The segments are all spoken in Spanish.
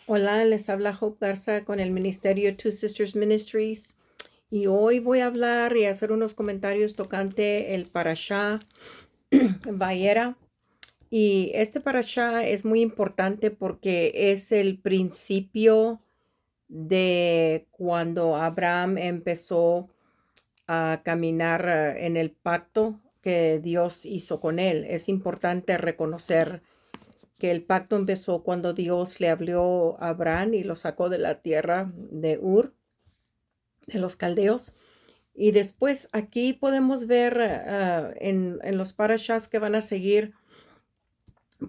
Hola, les habla Hope Garza con el ministerio Two Sisters Ministries y hoy voy a hablar y hacer unos comentarios tocante el parashá Vayera. Y este parashá es muy importante porque es el principio de cuando Abraham empezó a caminar en el pacto que Dios hizo con él. Es importante reconocer que el pacto empezó cuando Dios le habló a Abraham y lo sacó de la tierra de Ur, de los caldeos. Y después aquí podemos ver en los parashas que van a seguir,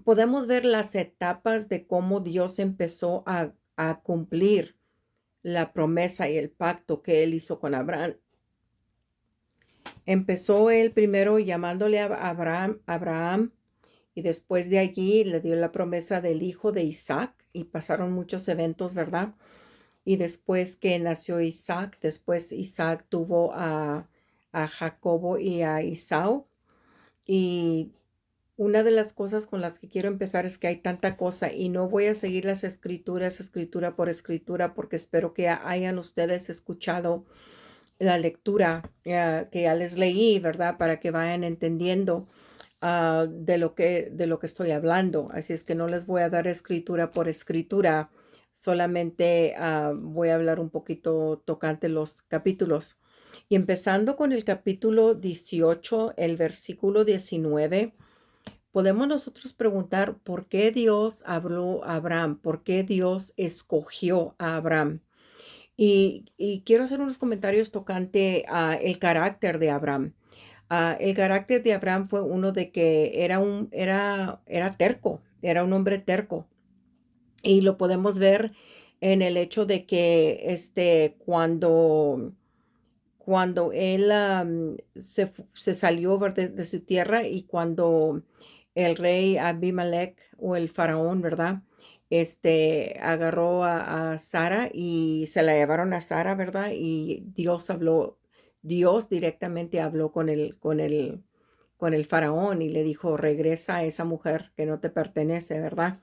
podemos ver las etapas de cómo Dios empezó a cumplir la promesa y el pacto que él hizo con Abraham. Empezó él primero llamándole a Abraham, y después de allí le dio la promesa del hijo de Isaac y pasaron muchos eventos, ¿verdad? Y después que nació Isaac, después Isaac tuvo a Jacobo y a Esaú. Y una de las cosas con las que quiero empezar es que hay tanta cosa y no voy a seguir las escrituras, escritura por escritura, porque espero que hayan ustedes escuchado la lectura que ya les leí, ¿verdad? Para que vayan entendiendo de lo que estoy hablando. Así es que no les voy a dar escritura por escritura, solamente voy a hablar un poquito tocante los capítulos. Y empezando con el capítulo 18, el versículo 19, podemos nosotros preguntar por qué Dios habló a Abraham, por qué Dios escogió a Abraham. Y quiero hacer unos comentarios tocante a el carácter de Abraham. El carácter de Abraham fue uno de que era terco, era un hombre terco. Y lo podemos ver en el hecho de que cuando él se salió ¿verdad? De su tierra y cuando el rey Abimelech o el faraón, ¿verdad? Agarró a Sara y se la llevaron a Sara, ¿verdad? Y Dios directamente habló con el faraón y le dijo, regresa a esa mujer que no te pertenece, ¿verdad?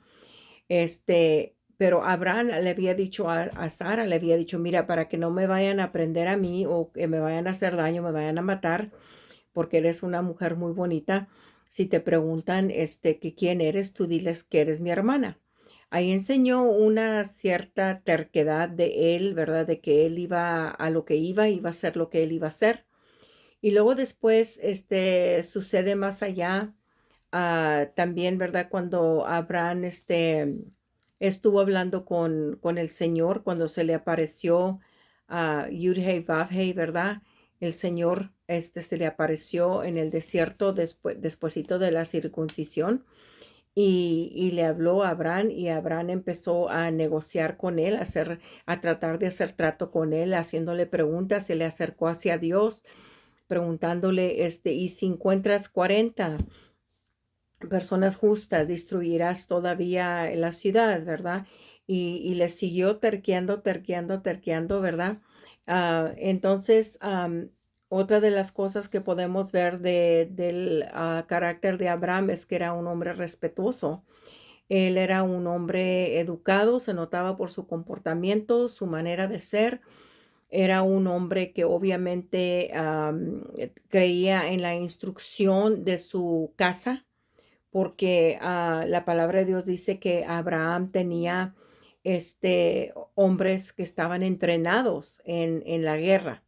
Pero Abraham le había dicho a Sara, le había dicho, mira, para que no me vayan a prender a mí o que me vayan a hacer daño, me vayan a matar, porque eres una mujer muy bonita. Si te preguntan, que quién eres, tú diles que eres mi hermana. Ahí enseñó una cierta terquedad de él, ¿verdad? De que él iba a lo que iba a hacer lo que él iba a hacer. Y luego después, sucede más allá. También, ¿verdad? Cuando Abraham, estuvo hablando con el Señor, cuando se le apareció a Yudhei Vavhei, ¿verdad? El Señor, se le apareció en el desierto despuesito de la circuncisión y le habló a Abraham y Abraham empezó a negociar con él, a tratar de hacer trato con él, haciéndole preguntas, se le acercó hacia Dios, preguntándole, y si encuentras 40 personas justas, destruirás todavía la ciudad, ¿verdad? Y le siguió terqueando, terqueando, terqueando, ¿verdad? Entonces, otra de las cosas que podemos ver del carácter de Abraham es que era un hombre respetuoso. Él era un hombre educado, se notaba por su comportamiento, su manera de ser. Era un hombre que obviamente creía en la instrucción de su casa, porque la palabra de Dios dice que Abraham tenía hombres que estaban entrenados en la guerra.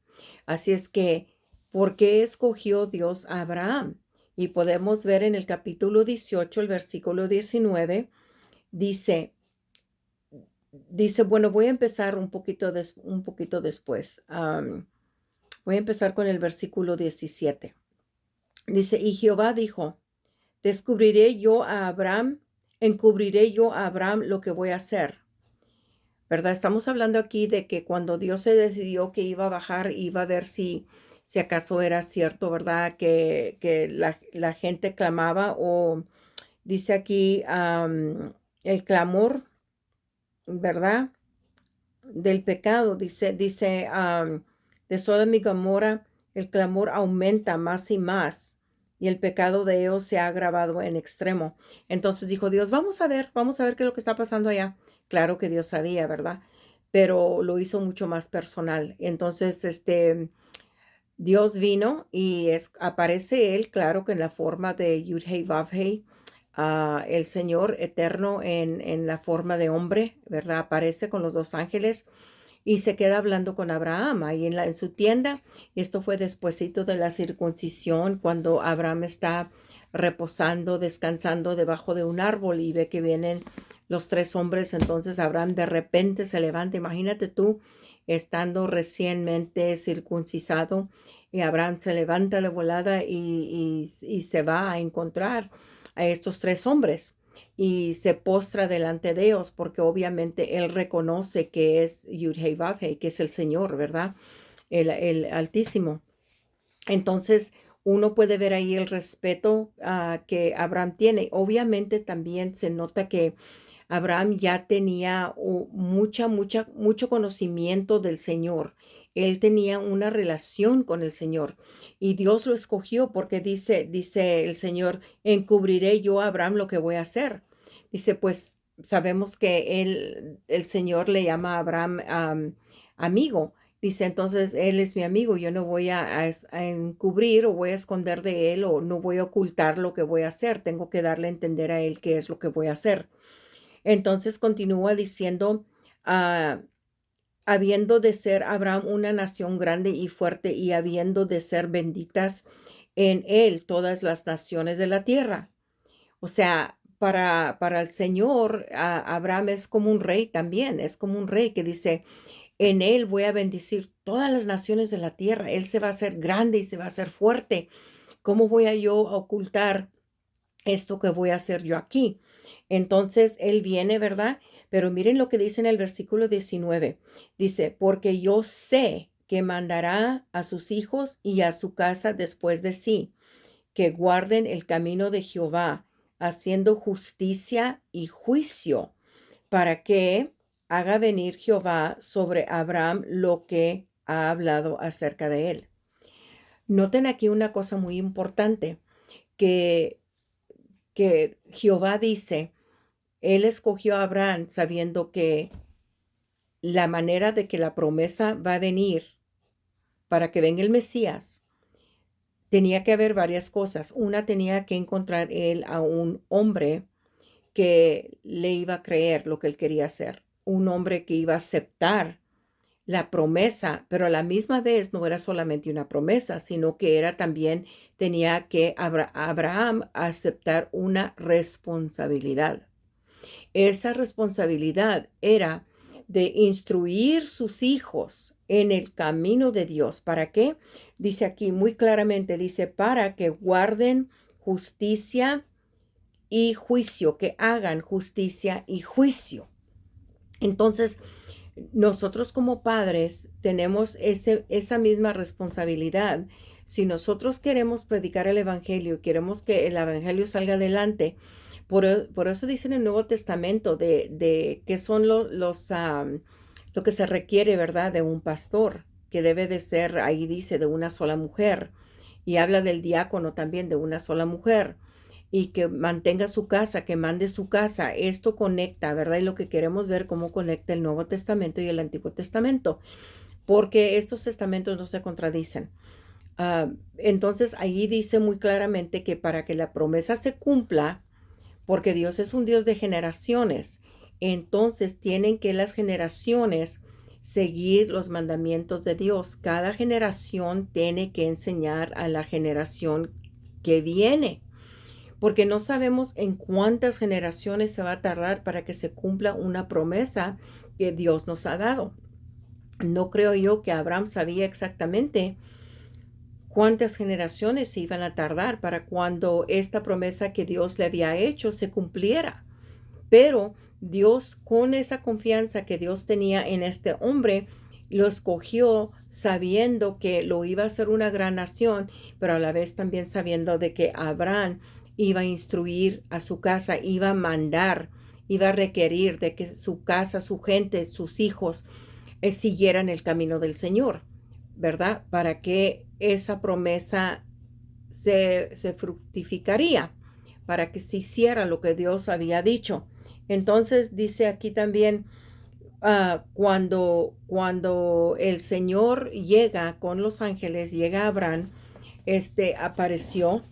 Así es que, ¿por qué escogió Dios a Abraham? Y podemos ver en el capítulo 18, el versículo 19, dice, bueno, voy a empezar un poquito después. Voy a empezar con el versículo 17. Dice, y Jehová dijo, encubriré yo a Abraham lo que voy a hacer. ¿Verdad? Estamos hablando aquí de que cuando Dios se decidió que iba a bajar, iba a ver si acaso era cierto, ¿verdad? Que la gente clamaba o dice aquí el clamor, ¿verdad? Del pecado, dice de Sodoma y Gomorra, el clamor aumenta más y más. y el pecado de ellos se ha agravado en extremo. Entonces dijo Dios, vamos a ver qué es lo que está pasando allá. Claro que Dios sabía, ¿verdad? Pero lo hizo mucho más personal. Entonces, Dios vino y aparece él, claro que en la forma de Yud-Heh Vav-Heh, el Señor eterno en la forma de hombre, ¿verdad? Aparece con los dos ángeles y se queda hablando con Abraham ahí en su tienda. Esto fue despuesito de la circuncisión, cuando Abraham está reposando, descansando debajo de un árbol y ve que vienen los tres hombres. Entonces Abraham de repente se levanta. Imagínate tú estando recientemente circuncisado y Abraham se levanta de volada y se va a encontrar a estos tres hombres y se postra delante de ellos porque obviamente él reconoce que es Yud-Heh Vav-Heh, que es el Señor, ¿verdad? El Altísimo. Entonces, uno puede ver ahí el respeto que Abraham tiene. Obviamente también se nota que Abraham ya tenía mucho conocimiento del Señor. Él tenía una relación con el Señor y Dios lo escogió porque dice el Señor, encubriré yo a Abraham lo que voy a hacer. Dice, pues sabemos que el Señor le llama a Abraham amigo. Dice, entonces él es mi amigo, yo no voy a encubrir o voy a esconder de él o no voy a ocultar lo que voy a hacer. Tengo que darle a entender a él qué es lo que voy a hacer. Entonces continúa diciendo, ah, habiendo de ser Abraham una nación grande y fuerte y habiendo de ser benditas en él todas las naciones de la tierra. O sea, para el Señor, Abraham es como un rey también, es como un rey que dice, en él voy a bendecir todas las naciones de la tierra, él se va a hacer grande y se va a hacer fuerte. ¿Cómo voy a yo ocultar esto que voy a hacer yo aquí? Entonces él viene, ¿verdad? Pero miren lo que dice en el versículo 19. Dice, porque yo sé que mandará a sus hijos y a su casa después de sí, que guarden el camino de Jehová, haciendo justicia y juicio, para que haga venir Jehová sobre Abraham lo que ha hablado acerca de él. Noten aquí una cosa muy importante, que, que Jehová dice, él escogió a Abraham sabiendo que la manera de que la promesa va a venir para que venga el Mesías, tenía que haber varias cosas. Una, tenía que encontrar él a un hombre que le iba a creer lo que él quería hacer, un hombre que iba a aceptar la promesa, pero a la misma vez no era solamente una promesa, sino que era también, tenía que Abraham aceptar una responsabilidad. Esa responsabilidad era de instruir sus hijos en el camino de Dios. ¿Para qué? Dice aquí muy claramente, dice, para que guarden justicia y juicio, que hagan justicia y juicio. Entonces, nosotros como padres tenemos esa misma responsabilidad. Si nosotros queremos predicar el Evangelio, queremos que el Evangelio salga adelante, por eso dice en el Nuevo Testamento de qué son lo que se requiere, ¿verdad? De un pastor, que debe de ser, ahí dice, de una sola mujer. Y habla del diácono también, de una sola mujer y que mantenga su casa, que mande su casa. Esto conecta, ¿verdad? Y lo que queremos ver cómo conecta el Nuevo Testamento y el Antiguo Testamento, porque estos testamentos no se contradicen. Entonces, ahí dice muy claramente que para que la promesa se cumpla, porque Dios es un Dios de generaciones, entonces tienen que las generaciones seguir los mandamientos de Dios. Cada generación tiene que enseñar a la generación que viene, porque no sabemos en cuántas generaciones se va a tardar para que se cumpla una promesa que Dios nos ha dado. No creo yo que Abraham sabía exactamente cuántas generaciones se iban a tardar para cuando esta promesa que Dios le había hecho se cumpliera. Pero Dios, con esa confianza que Dios tenía en este hombre, lo escogió sabiendo que lo iba a ser una gran nación, pero a la vez también sabiendo de que Abraham iba a instruir a su casa, iba a mandar, iba a requerir de que su casa, su gente, sus hijos siguieran el camino del Señor, ¿verdad? Para que esa promesa se fructificaría, para que se hiciera lo que Dios había dicho. Entonces dice aquí también, cuando el Señor llega con los ángeles, llega a Abraham, apareció,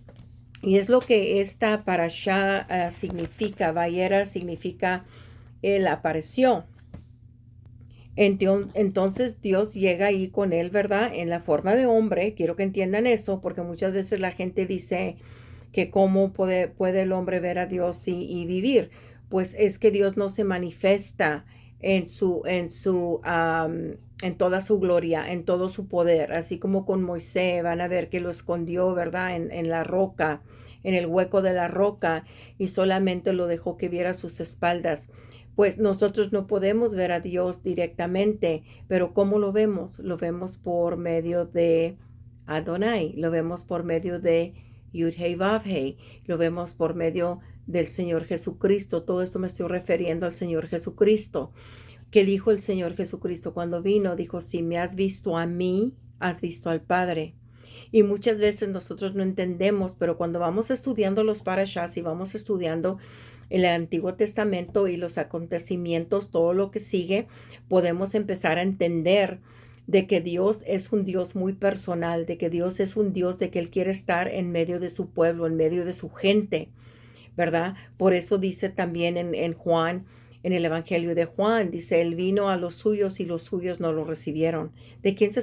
y es lo que esta parashá significa. Vayera significa él apareció. Entonces Dios llega ahí con él, ¿verdad? En la forma de hombre. Quiero que entiendan eso, porque muchas veces la gente dice que cómo puede el hombre ver a Dios y vivir. Pues es que Dios no se manifiesta en toda su gloria, en todo su poder, así como con Moisés. Van a ver que lo escondió, ¿verdad? En la roca, en el hueco de la roca, y solamente lo dejó que viera sus espaldas. Pues nosotros no podemos ver a Dios directamente, pero ¿cómo lo vemos? Lo vemos por medio de Adonai, lo vemos por medio de Yud-Heh Vav-Heh, lo vemos por medio del Señor Jesucristo. Todo esto me estoy refiriendo al Señor Jesucristo. ¿Qué dijo el Señor Jesucristo cuando vino? Dijo, si me has visto a mí, has visto al Padre. Y muchas veces nosotros no entendemos, pero cuando vamos estudiando los parashas y vamos estudiando el Antiguo Testamento y los acontecimientos, todo lo que sigue, podemos empezar a entender de que Dios es un Dios muy personal, de que Dios es un Dios de que Él quiere estar en medio de su pueblo, en medio de su gente, ¿verdad? Por eso dice también en Juan, en el Evangelio de Juan, dice, Él vino a los suyos y los suyos no lo recibieron. ¿A quién se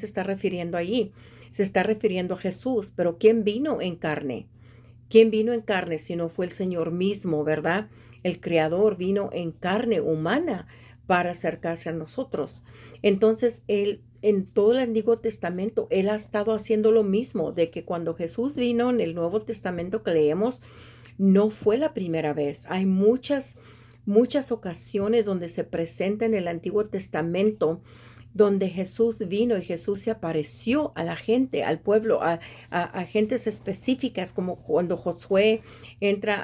está refiriendo allí? Se está refiriendo a Jesús, pero ¿quién vino en carne? ¿Quién vino en carne si no fue el Señor mismo, verdad? El Creador vino en carne humana para acercarse a nosotros. Entonces, Él, en todo el Antiguo Testamento, Él ha estado haciendo lo mismo, de que cuando Jesús vino en el Nuevo Testamento que leemos, no fue la primera vez. Hay muchas ocasiones donde se presenta en el Antiguo Testamento donde Jesús vino y Jesús se apareció a la gente, al pueblo, a gentes específicas, como cuando Josué entra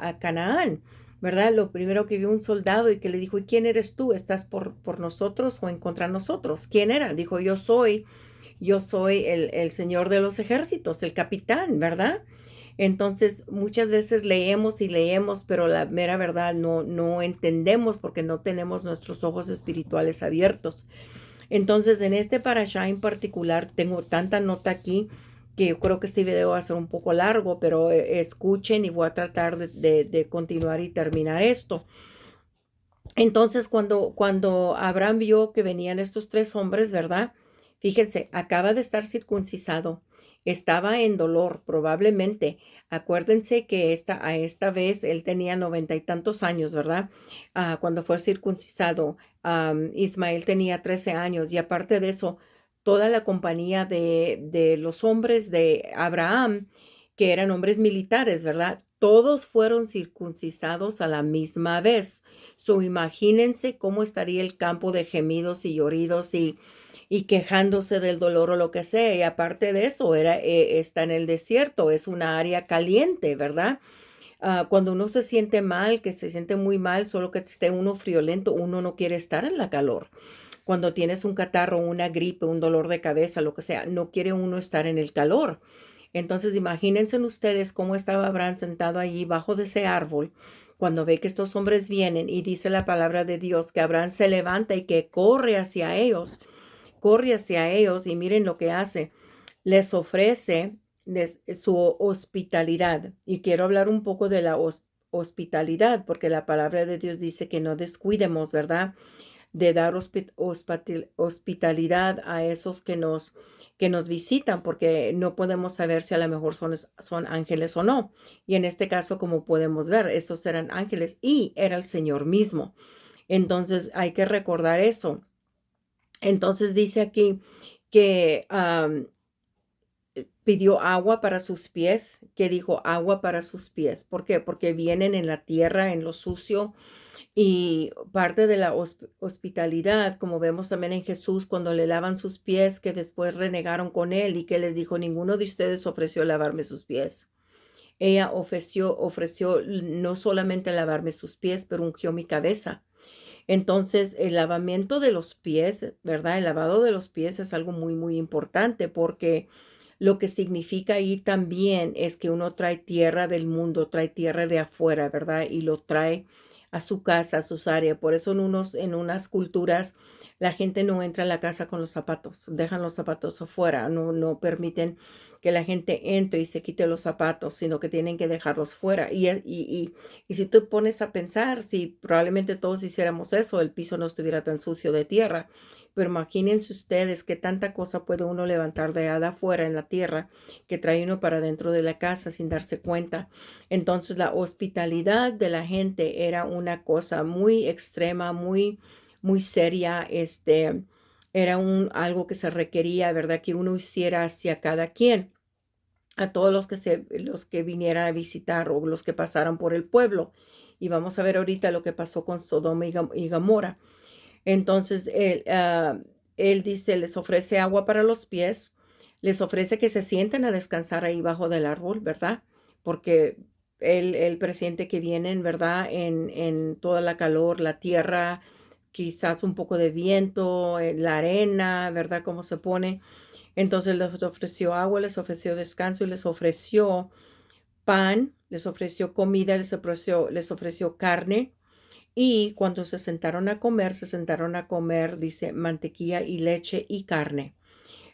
a Canaán, ¿verdad? Lo primero que vio un soldado y que le dijo, ¿y quién eres tú? ¿Estás por nosotros o en contra de nosotros? ¿Quién era? Dijo, yo soy el Señor de los ejércitos, el capitán, ¿verdad? Entonces, muchas veces leemos y leemos, pero la mera verdad no entendemos porque no tenemos nuestros ojos espirituales abiertos. Entonces, en este parashá en particular, tengo tanta nota aquí que yo creo que este video va a ser un poco largo, pero escuchen y voy a tratar de continuar y terminar esto. Entonces, cuando Abraham vio que venían estos tres hombres, ¿verdad? Fíjense, acaba de estar circuncisado, estaba en dolor, probablemente. Acuérdense que a esta vez él tenía 90 y tantos años, ¿verdad? Cuando fue circuncisado, Ismael tenía 13 años, y aparte de eso, toda la compañía de los hombres de Abraham, que eran hombres militares, ¿verdad? Todos fueron circuncisados a la misma vez. So, imagínense cómo estaría el campo de gemidos y lloridos y quejándose del dolor o lo que sea. Y aparte de eso, está en el desierto, es una área caliente, ¿verdad? Cuando uno se siente mal, que se siente muy mal, solo que esté uno friolento, uno no quiere estar en la calor. Cuando tienes un catarro, una gripe, un dolor de cabeza, lo que sea, no quiere uno estar en el calor. Entonces, imagínense ustedes cómo estaba Abraham sentado allí bajo de ese árbol cuando ve que estos hombres vienen, y dice la palabra de Dios que Abraham se levanta y que corre hacia ellos, y miren lo que hace. Les ofrece su hospitalidad. Y quiero hablar un poco de la hospitalidad, porque la palabra de Dios dice que no descuidemos, ¿verdad? De dar hospitalidad a esos que nos visitan, porque no podemos saber si a lo mejor son ángeles o no. Y en este caso, como podemos ver, esos eran ángeles y era el Señor mismo. Entonces hay que recordar eso. Entonces dice aquí que pidió agua para sus pies, que dijo agua para sus pies. ¿Por qué? Porque vienen en la tierra, en lo sucio. Y parte de la hospitalidad, como vemos también en Jesús, cuando le lavan sus pies, que después renegaron con él y que les dijo, ninguno de ustedes ofreció lavarme sus pies. Ella ofreció no solamente lavarme sus pies, pero ungió mi cabeza. Entonces, el lavamiento de los pies, ¿verdad? El lavado de los pies es algo muy, muy importante, porque Lo que significa ahí también es que uno trae tierra del mundo, trae tierra de afuera, ¿verdad? Y lo trae a su casa, a sus áreas. Por eso en unas culturas la gente no entra a la casa con los zapatos, dejan los zapatos afuera, no permiten que la gente entre y se quite los zapatos, sino que tienen que dejarlos fuera. Y si tú pones a pensar, si probablemente todos hiciéramos eso, el piso no estuviera tan sucio de tierra. Pero imagínense ustedes qué tanta cosa puede uno levantar de afuera en la tierra que trae uno para dentro de la casa sin darse cuenta. Entonces la hospitalidad de la gente era una cosa muy extrema, muy seria. Era algo que se requería, ¿verdad? Que uno hiciera hacia cada quien, a todos los que vinieran a visitar o los que pasaran por el pueblo. Y vamos a ver ahorita lo que pasó con Sodoma y Gomorra. Entonces, él dice, les ofrece agua para los pies, les ofrece que se sienten a descansar ahí bajo del árbol, ¿verdad? Porque él presiente que vienen, ¿verdad? En toda la calor, la tierra, quizás un poco de viento, la arena, ¿verdad? Cómo se pone. Entonces les ofreció agua, les ofreció descanso y les ofreció pan, les ofreció comida, les ofreció carne. Y cuando se sentaron a comer, dice, mantequilla y leche y carne.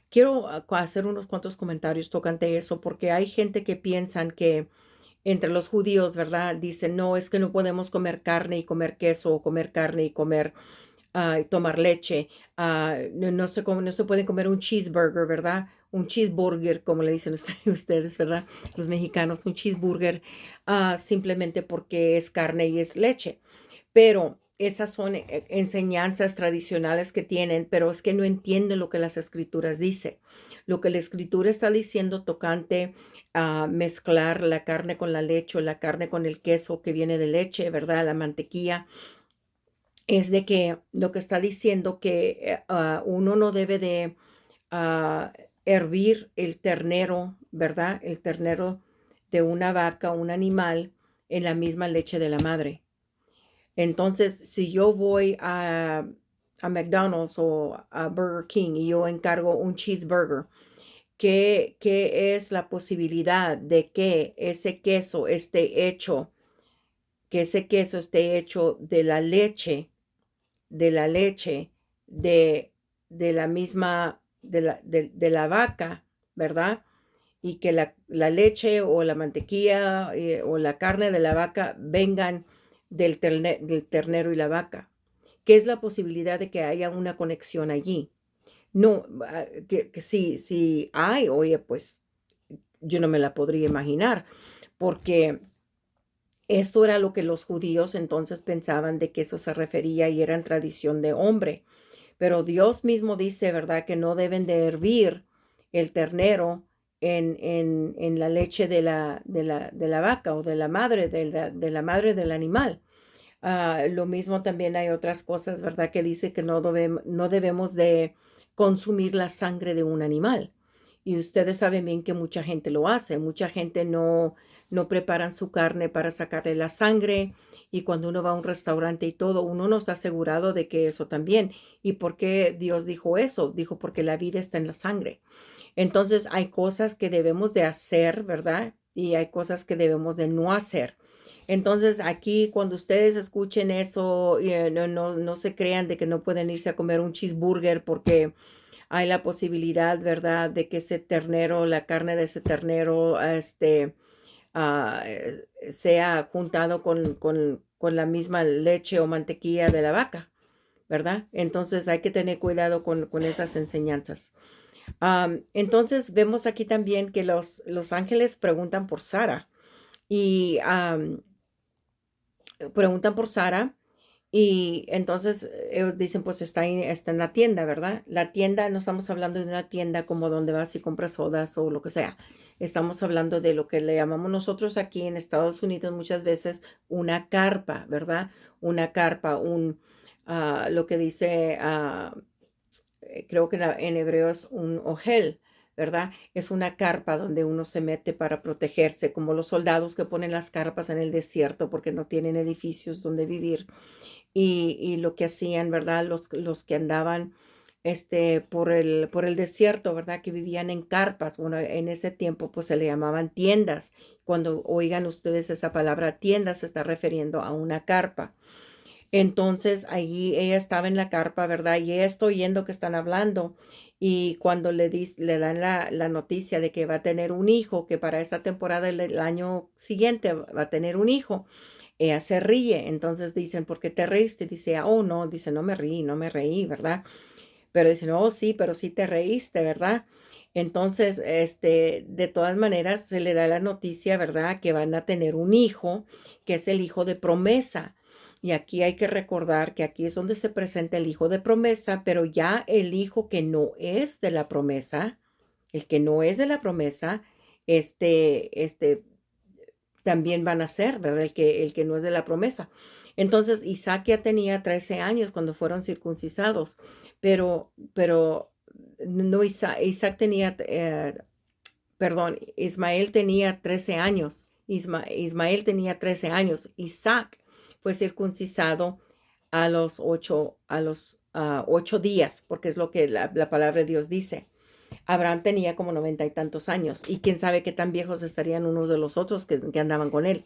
Quiero hacer unos cuantos comentarios tocante eso, porque hay gente que piensan que entre los judíos, ¿verdad? Dicen, no, es que no podemos comer carne y comer queso, o comer carne y comer, y tomar leche. No se puede comer un cheeseburger, ¿verdad? Un cheeseburger, como le dicen ustedes, ¿verdad? Los mexicanos, un cheeseburger, simplemente porque es carne y es leche. Pero esas son enseñanzas tradicionales que tienen, pero es que no entienden lo que las escrituras dicen. Lo que la escritura está diciendo tocante a mezclar la carne con la leche o la carne con el queso que viene de leche, ¿verdad? La mantequilla, es de que lo que está diciendo que uno no debe de ah, hervir el ternero, ¿verdad? El ternero de una vaca, un animal, en la misma leche de la madre. Entonces, si yo voy a McDonald's o a Burger King y yo encargo un cheeseburger, ¿qué es la posibilidad de que ese queso esté hecho de la leche de la misma, de la vaca, ¿verdad? Y que la leche o la mantequilla o la carne de la vaca vengan del ternero y la vaca. ¿Qué es la posibilidad de que haya una conexión allí? No, que si hay, oye, pues yo no me la podría imaginar, porque esto era lo que los judíos entonces pensaban de que eso se refería y eran tradición de hombre. Pero Dios mismo dice, ¿verdad?, que no deben de hervir el ternero en la leche de la vaca o de la madre, de la madre del animal. Lo mismo también hay otras cosas, ¿verdad?, que dice que no debemos de consumir la sangre de un animal. Y ustedes saben bien que mucha gente lo hace. Mucha gente no preparan su carne para sacarle la sangre. Y cuando uno va a un restaurante y todo, uno no está asegurado de que eso también. ¿Y por qué Dios dijo eso? Dijo porque la vida está en la sangre. Entonces hay cosas que debemos de hacer, ¿verdad? Y hay cosas que debemos de no hacer. Entonces aquí cuando ustedes escuchen eso, no se crean de que no pueden irse a comer un cheeseburger porque hay la posibilidad, ¿verdad?, de que ese ternero, la carne de ese ternero, sea juntado con la misma leche o mantequilla de la vaca, ¿verdad? Entonces hay que tener cuidado con esas enseñanzas. Entonces vemos aquí también que los ángeles preguntan por Sara y preguntan por Sara y entonces ellos dicen, pues está en la tienda, ¿verdad? La tienda, no estamos hablando de una tienda como donde vas y compras sodas o lo que sea. Estamos hablando de lo que le llamamos nosotros aquí en Estados Unidos muchas veces una carpa, ¿verdad? Una carpa, lo que dice, creo que en hebreo es un ojel, ¿verdad? Es una carpa donde uno se mete para protegerse, como los soldados que ponen las carpas en el desierto porque no tienen edificios donde vivir y lo que hacían, ¿verdad? Los que andaban por el desierto, ¿verdad? Que vivían en carpas. Bueno, en ese tiempo pues se le llamaban tiendas. Cuando oigan ustedes esa palabra tienda, se está refiriendo a una carpa. Entonces, allí ella estaba en la carpa, ¿verdad? Y ella está oyendo que están hablando. Y cuando le dan la noticia de que va a tener un hijo, que para esta temporada el año siguiente va a tener un hijo, ella se ríe. Entonces dicen, ¿por qué te reíste? Dice, oh, no, dice, no me reí, no me reí, ¿verdad? Pero dicen, oh, sí, pero sí te reíste, ¿verdad? Entonces, de todas maneras, se le da la noticia, ¿verdad? Que van a tener un hijo, que es el hijo de promesa. Y aquí hay que recordar que aquí es donde se presenta el hijo de promesa, pero ya el hijo que no es de la promesa, el que no es de la promesa, también van a ser, ¿verdad? El que no es de la promesa. Entonces, Isaac ya tenía 13 años cuando fueron circuncisados, pero no, Isaac tenía, perdón, Ismael tenía 13 años. Ismael tenía 13 años. Isaac fue circuncisado a los 8 días, porque es lo que la palabra de Dios dice. Abraham tenía como 90 y tantos años y quién sabe qué tan viejos estarían unos de los otros que andaban con él.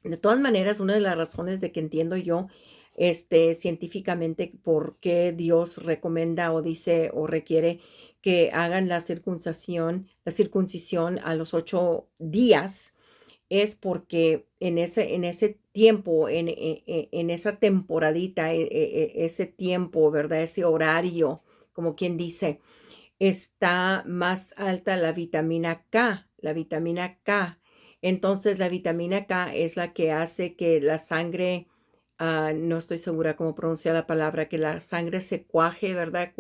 De todas maneras, una de las razones de que entiendo yo científicamente por qué Dios recomienda o dice o requiere que hagan la circuncisión a los 8 días, es porque en ese tiempo, en esa temporadita, ese tiempo, ¿verdad? Ese horario, como quien dice, está más alta la vitamina K, la vitamina K. Entonces, la vitamina K es la que hace que la sangre, no estoy segura cómo pronunciar la palabra, que la sangre se cuaje, ¿verdad?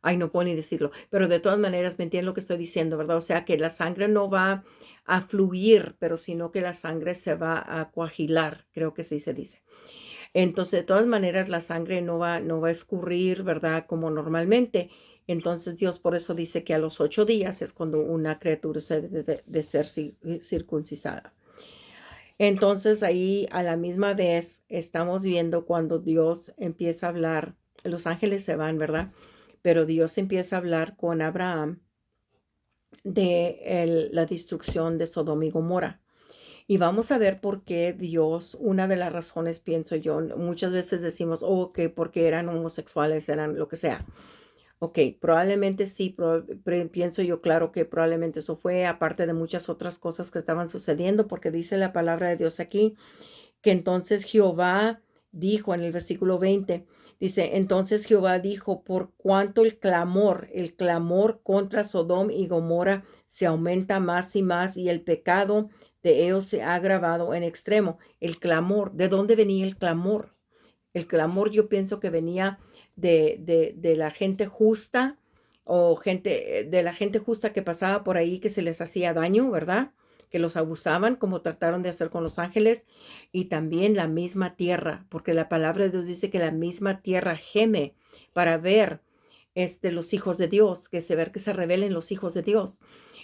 Ay, no puedo ni decirlo, pero de todas maneras me entienden lo que estoy diciendo, ¿verdad? O sea, que la sangre no va a fluir, pero sino que la sangre se va a coagilar, creo que sí se dice. Entonces, de todas maneras, la sangre no va a escurrir, ¿verdad? Como normalmente. Entonces, Dios por eso dice que a los 8 días es cuando una criatura se debe de ser circuncisada. Entonces, ahí a la misma vez estamos viendo cuando Dios empieza a hablar, los ángeles se van, ¿verdad? Pero Dios empieza a hablar con Abraham de la destrucción de Sodoma y Gomorra. Y vamos a ver por qué Dios, una de las razones, pienso yo, muchas veces decimos, oh, que porque eran homosexuales, eran lo que sea. Ok, probablemente sí, pienso yo, claro que probablemente eso fue, aparte de muchas otras cosas que estaban sucediendo, porque dice la palabra de Dios aquí, que entonces Jehová dijo en el versículo 20, dice, entonces Jehová dijo, por cuanto el clamor contra Sodom y Gomorra se aumenta más y más y el pecado de ellos se ha agravado en extremo. El clamor, ¿de dónde venía el clamor? El clamor yo pienso que venía de la gente justa o de la gente justa que pasaba por ahí que se les hacía daño, ¿verdad? Que los abusaban como trataron de hacer con los ángeles y también la misma tierra, porque la palabra de Dios dice que la misma tierra geme para ver los hijos de Dios, ver que se revelen los hijos de Dios.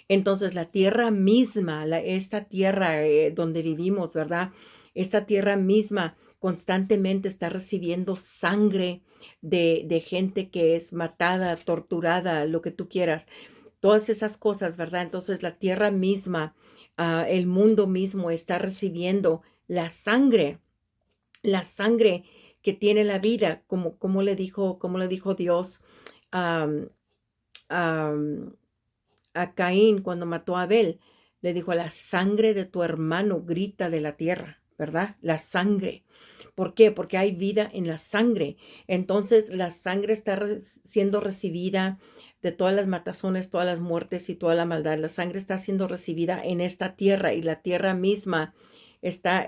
Entonces la tierra misma, esta tierra donde vivimos, ¿verdad? Esta tierra misma constantemente está recibiendo sangre de gente que es matada, torturada, lo que tú quieras. Todas esas cosas, ¿verdad? Entonces la tierra misma, el mundo mismo está recibiendo la sangre que tiene la vida, como le dijo Dios am, am, a Caín cuando mató a Abel. Le dijo, la sangre de tu hermano grita de la tierra, ¿verdad? La sangre. ¿Por qué? Porque hay vida en la sangre. Entonces la sangre está siendo recibida de todas las matazones, todas las muertes y toda la maldad. La sangre está siendo recibida en esta tierra y la tierra misma está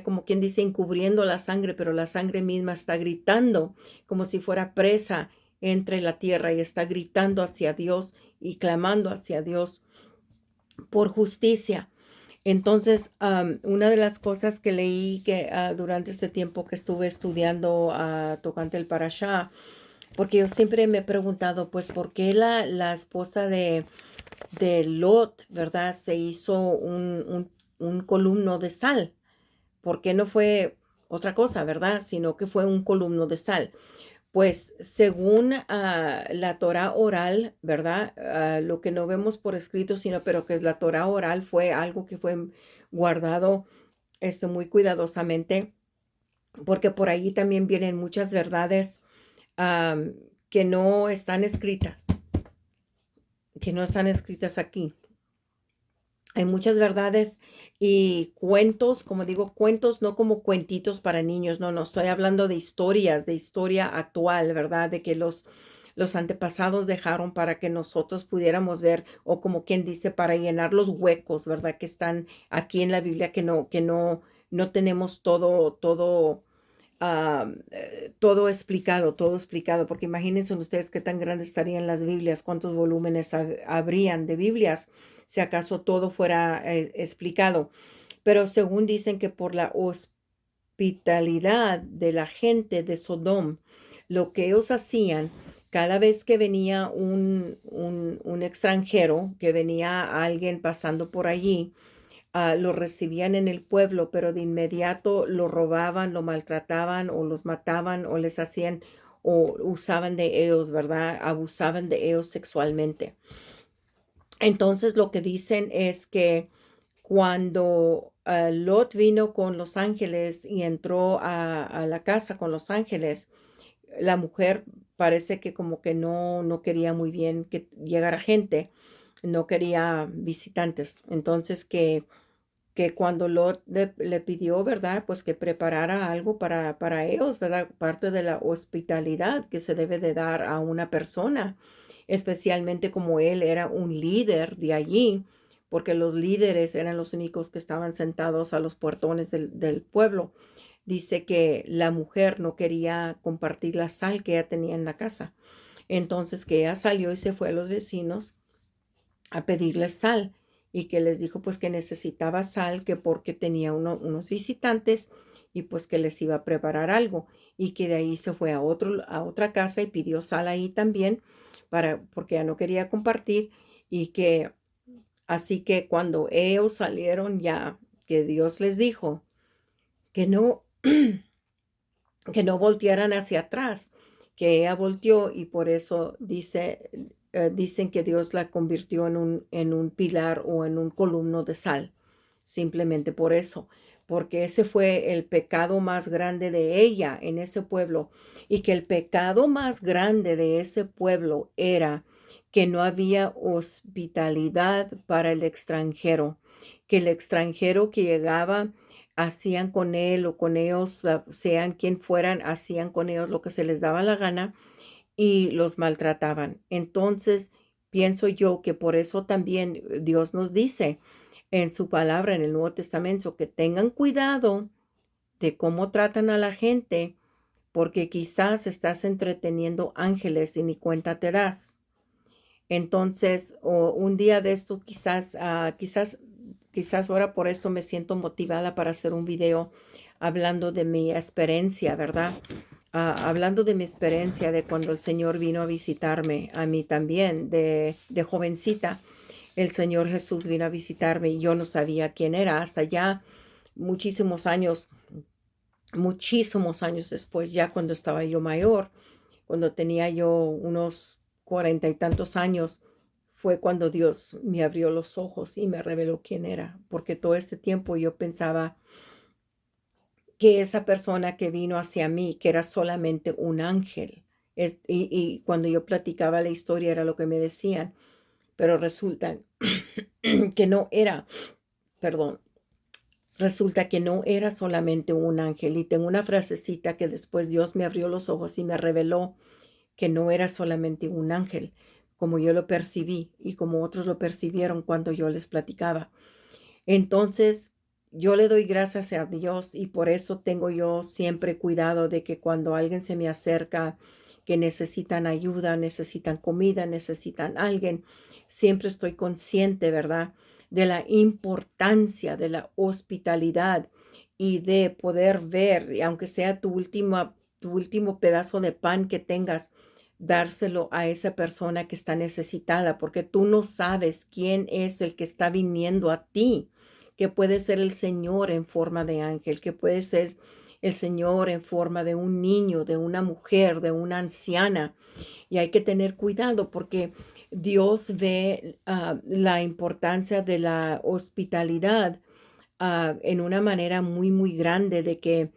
como quien dice encubriendo la sangre, pero la sangre misma está gritando como si fuera presa entre la tierra y está gritando hacia Dios y clamando hacia Dios por justicia. Entonces, una de las cosas que leí que durante este tiempo que estuve estudiando tocante el Parashá, porque yo siempre me he preguntado, pues, ¿por qué la esposa de Lot, verdad, se hizo un columno de sal? ¿Por qué no fue otra cosa, verdad? Sino que fue un columno de sal. Pues según la Torá oral, ¿verdad? Lo que no vemos por escrito, sino pero que la Torá oral fue algo que fue guardado muy cuidadosamente, porque por ahí también vienen muchas verdades am, que no están escritas, que no están escritas aquí. Hay muchas verdades y cuentos, como digo, cuentos no como cuentitos para niños, no, no, estoy hablando de historias, de historia actual, ¿verdad? De que los antepasados dejaron para que nosotros pudiéramos ver, o como quien dice, para llenar los huecos, ¿verdad? Que están aquí en la Biblia, no tenemos todo explicado, porque imagínense ustedes qué tan grandes estarían las Biblias, cuántos volúmenes habrían de Biblias, si acaso todo fuera explicado. Pero según dicen que por la hospitalidad de la gente de Sodom, lo que ellos hacían, cada vez que venía un extranjero, que venía alguien pasando por allí, lo recibían en el pueblo, pero de inmediato lo robaban, lo maltrataban o los mataban o les hacían o usaban de ellos, ¿verdad? Abusaban de ellos sexualmente. Entonces lo que dicen es que cuando Lot vino con los ángeles y entró a la casa con los ángeles, la mujer parece que como que no quería muy bien que llegara gente, no quería visitantes. Entonces que cuando Lot le pidió, ¿verdad? Pues que preparara algo para ellos, ¿verdad? Parte de la hospitalidad que se debe de dar a una persona, especialmente como él era un líder de allí, porque los líderes eran los únicos que estaban sentados a los puertones del pueblo. Dice que la mujer no quería compartir la sal que ella tenía en la casa. Entonces que ella salió y se fue a los vecinos a pedirles sal y que les dijo pues que necesitaba sal, que porque tenía unos visitantes y pues que les iba a preparar algo y que de ahí se fue a otra casa y pidió sal ahí también porque ya no quería compartir y que así que cuando ellos salieron ya que Dios les dijo que no que no voltearan hacia atrás, que ella volteó y por eso dicen que Dios la convirtió en un pilar o en un columno de sal, simplemente por eso, porque ese fue el pecado más grande de ella en ese pueblo y que el pecado más grande de ese pueblo era que no había hospitalidad para el extranjero, que el extranjero que llegaba hacían con él o con ellos, sean quien fueran, hacían con ellos lo que se les daba la gana y los maltrataban. Entonces, pienso yo que por eso también Dios nos dice en su palabra en el Nuevo Testamento que tengan cuidado de cómo tratan a la gente, porque quizás estás entreteniendo ángeles y ni cuenta te das. Entonces, o un día de esto, quizás ahora por esto me siento motivada para hacer un video hablando de mi experiencia, ¿verdad? Hablando de mi experiencia de cuando el Señor vino a visitarme, a mí también, de jovencita. El Señor Jesús vino a visitarme y yo no sabía quién era hasta ya muchísimos muchísimos años después, ya cuando estaba yo mayor, cuando tenía yo unos 40 y tantos años, fue cuando Dios me abrió los ojos y me reveló quién era, porque todo este tiempo yo pensaba que esa persona que vino hacia mí, que era solamente un ángel. Y cuando yo platicaba la historia era lo que me decían, pero resulta que no era, perdón, resulta que no era solamente un ángel. Y tengo una frasecita que después Dios me abrió los ojos y me reveló que no era solamente un ángel, como yo lo percibí y como otros lo percibieron cuando yo les platicaba. Entonces, yo le doy gracias a Dios y por eso tengo yo siempre cuidado de que cuando alguien se me acerca, que necesitan ayuda, necesitan comida, necesitan alguien, siempre estoy consciente, ¿verdad? De la importancia de la hospitalidad y de poder ver, y aunque sea tu último pedazo de pan que tengas, dárselo a esa persona que está necesitada, porque tú no sabes quién es el que está viniendo a ti, que puede ser el Señor en forma de ángel, que puede ser el Señor en forma de un niño, de una mujer, de una anciana. Y hay que tener cuidado porque Dios ve la importancia de la hospitalidad en una manera muy, muy grande de que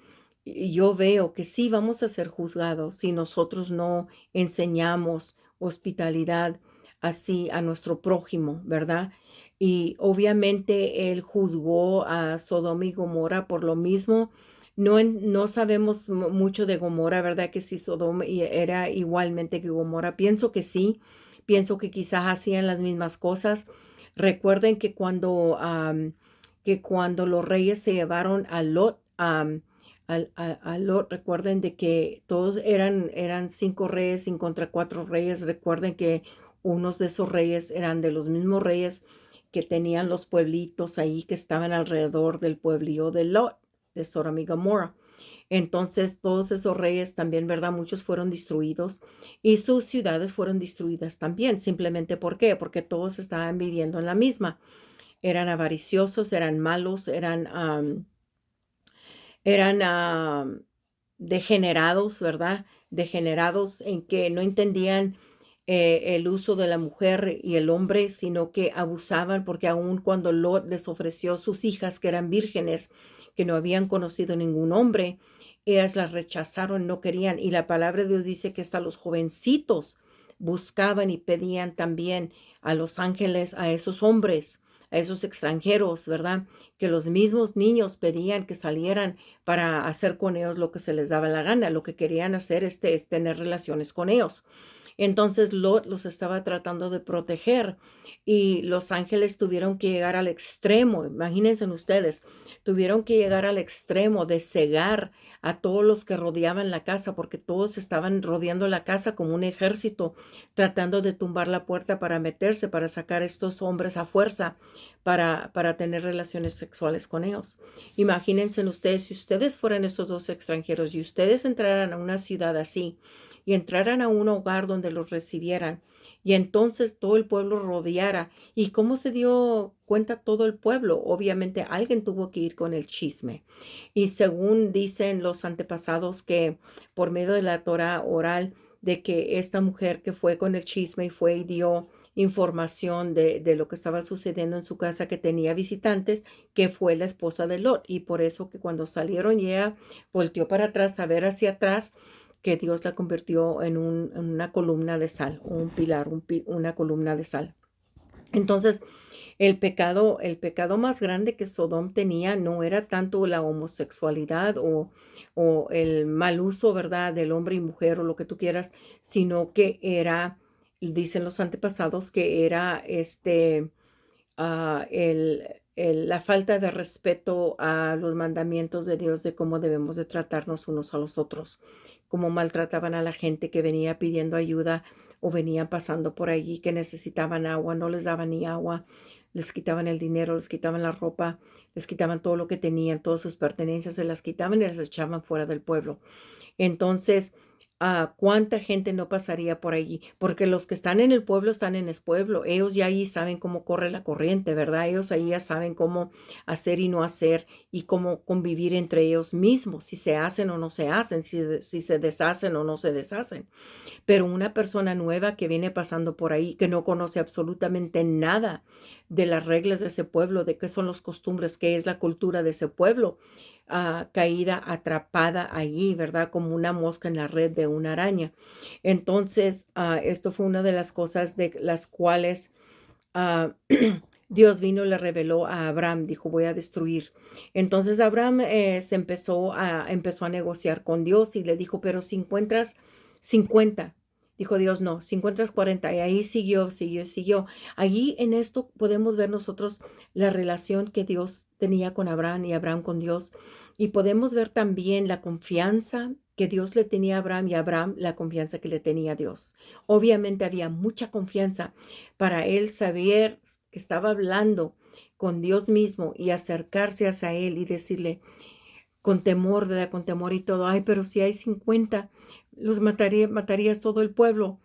yo veo que sí vamos a ser juzgados si nosotros no enseñamos hospitalidad así a nuestro prójimo, ¿verdad? Y obviamente él juzgó a Sodoma y Gomorra por lo mismo. No, no sabemos mucho de Gomorra, ¿verdad? Que si Sodoma era igualmente que Gomorra. Pienso que sí, pienso que quizás hacían las mismas cosas. Recuerden que cuando los reyes se llevaron a Lot, a Lot, recuerden de que todos eran 5 reyes en contra 4 reyes. Recuerden que unos de esos reyes eran de los mismos reyes que tenían los pueblitos ahí que estaban alrededor del pueblillo de Lot, de Sodoma y Gomorra. Entonces, todos esos reyes también, ¿verdad? Muchos fueron destruidos y sus ciudades fueron destruidas también. Simplemente, ¿por qué? Porque todos estaban viviendo en la misma. Eran avariciosos, eran malos, eran degenerados, ¿verdad? Degenerados en que no entendían el uso de la mujer y el hombre, sino que abusaban, porque aun cuando Lot les ofreció sus hijas que eran vírgenes, que no habían conocido ningún hombre, ellas las rechazaron, no querían. Y la palabra de Dios dice que hasta los jovencitos buscaban y pedían también a los ángeles, a esos hombres, a esos extranjeros, ¿verdad? Que los mismos niños pedían que salieran para hacer con ellos lo que se les daba la gana. Lo que querían hacer es tener relaciones con ellos. Entonces Lot los estaba tratando de proteger y los ángeles tuvieron que llegar al extremo, imagínense ustedes, tuvieron que llegar al extremo de cegar a todos los que rodeaban la casa, porque todos estaban rodeando la casa como un ejército, tratando de tumbar la puerta para meterse, para sacar a estos hombres a fuerza, para tener relaciones sexuales con ellos. Imagínense ustedes, si ustedes fueran esos dos extranjeros y ustedes entraran a una ciudad así, y entraran a un hogar donde los recibieran y entonces todo el pueblo rodeara. ¿Y cómo se dio cuenta todo el pueblo? Obviamente alguien tuvo que ir con el chisme. Y según dicen los antepasados que por medio de la Torah oral, de que esta mujer que fue con el chisme y fue y dio información de lo que estaba sucediendo en su casa, que tenía visitantes, que fue la esposa de Lot. Y por eso que cuando salieron y ella volteó para atrás a ver hacia atrás, que Dios la convirtió en una columna de sal, un pilar, una columna de sal. Entonces, el pecado más grande que Sodom tenía no era tanto la homosexualidad o el mal uso, ¿verdad?, del hombre y mujer o lo que tú quieras, sino que era, dicen los antepasados, que era la falta de respeto a los mandamientos de Dios de cómo debemos de tratarnos unos a los otros, cómo maltrataban a la gente que venía pidiendo ayuda o venían pasando por allí que necesitaban agua, no les daban ni agua, les quitaban el dinero, les quitaban la ropa, les quitaban todo lo que tenían, todas sus pertenencias, se las quitaban y las echaban fuera del pueblo. Entonces, ¿cuánta gente no pasaría por allí? Porque los que están en el pueblo están en el pueblo. Ellos ya ahí saben cómo corre la corriente, ¿verdad? Ellos ahí ya saben cómo hacer y no hacer y cómo convivir entre ellos mismos, si se hacen o no se hacen, si se deshacen o no se deshacen. Pero una persona nueva que viene pasando por ahí, que no conoce absolutamente nada de las reglas de ese pueblo, de qué son las costumbres, qué es la cultura de ese pueblo, caída, atrapada allí, ¿verdad? Como una mosca en la red de una araña. Entonces, esto fue una de las cosas de las cuales ah, Dios vino y le reveló a Abraham, dijo, voy a destruir. Entonces Abraham empezó a negociar con Dios y le dijo, pero si encuentras 50, dijo Dios, no, si encuentras 40, y ahí siguió, siguió, siguió. Allí en esto podemos ver nosotros la relación que Dios tenía con Abraham y Abraham con Dios, y podemos ver también la confianza que Dios le tenía a Abraham y Abraham la confianza que le tenía a Dios. Obviamente había mucha confianza para él saber que estaba hablando con Dios mismo y acercarse hacia él y decirle con temor, ¿verdad? Con temor y todo, ay, pero si hay 50, los matarías todo el pueblo.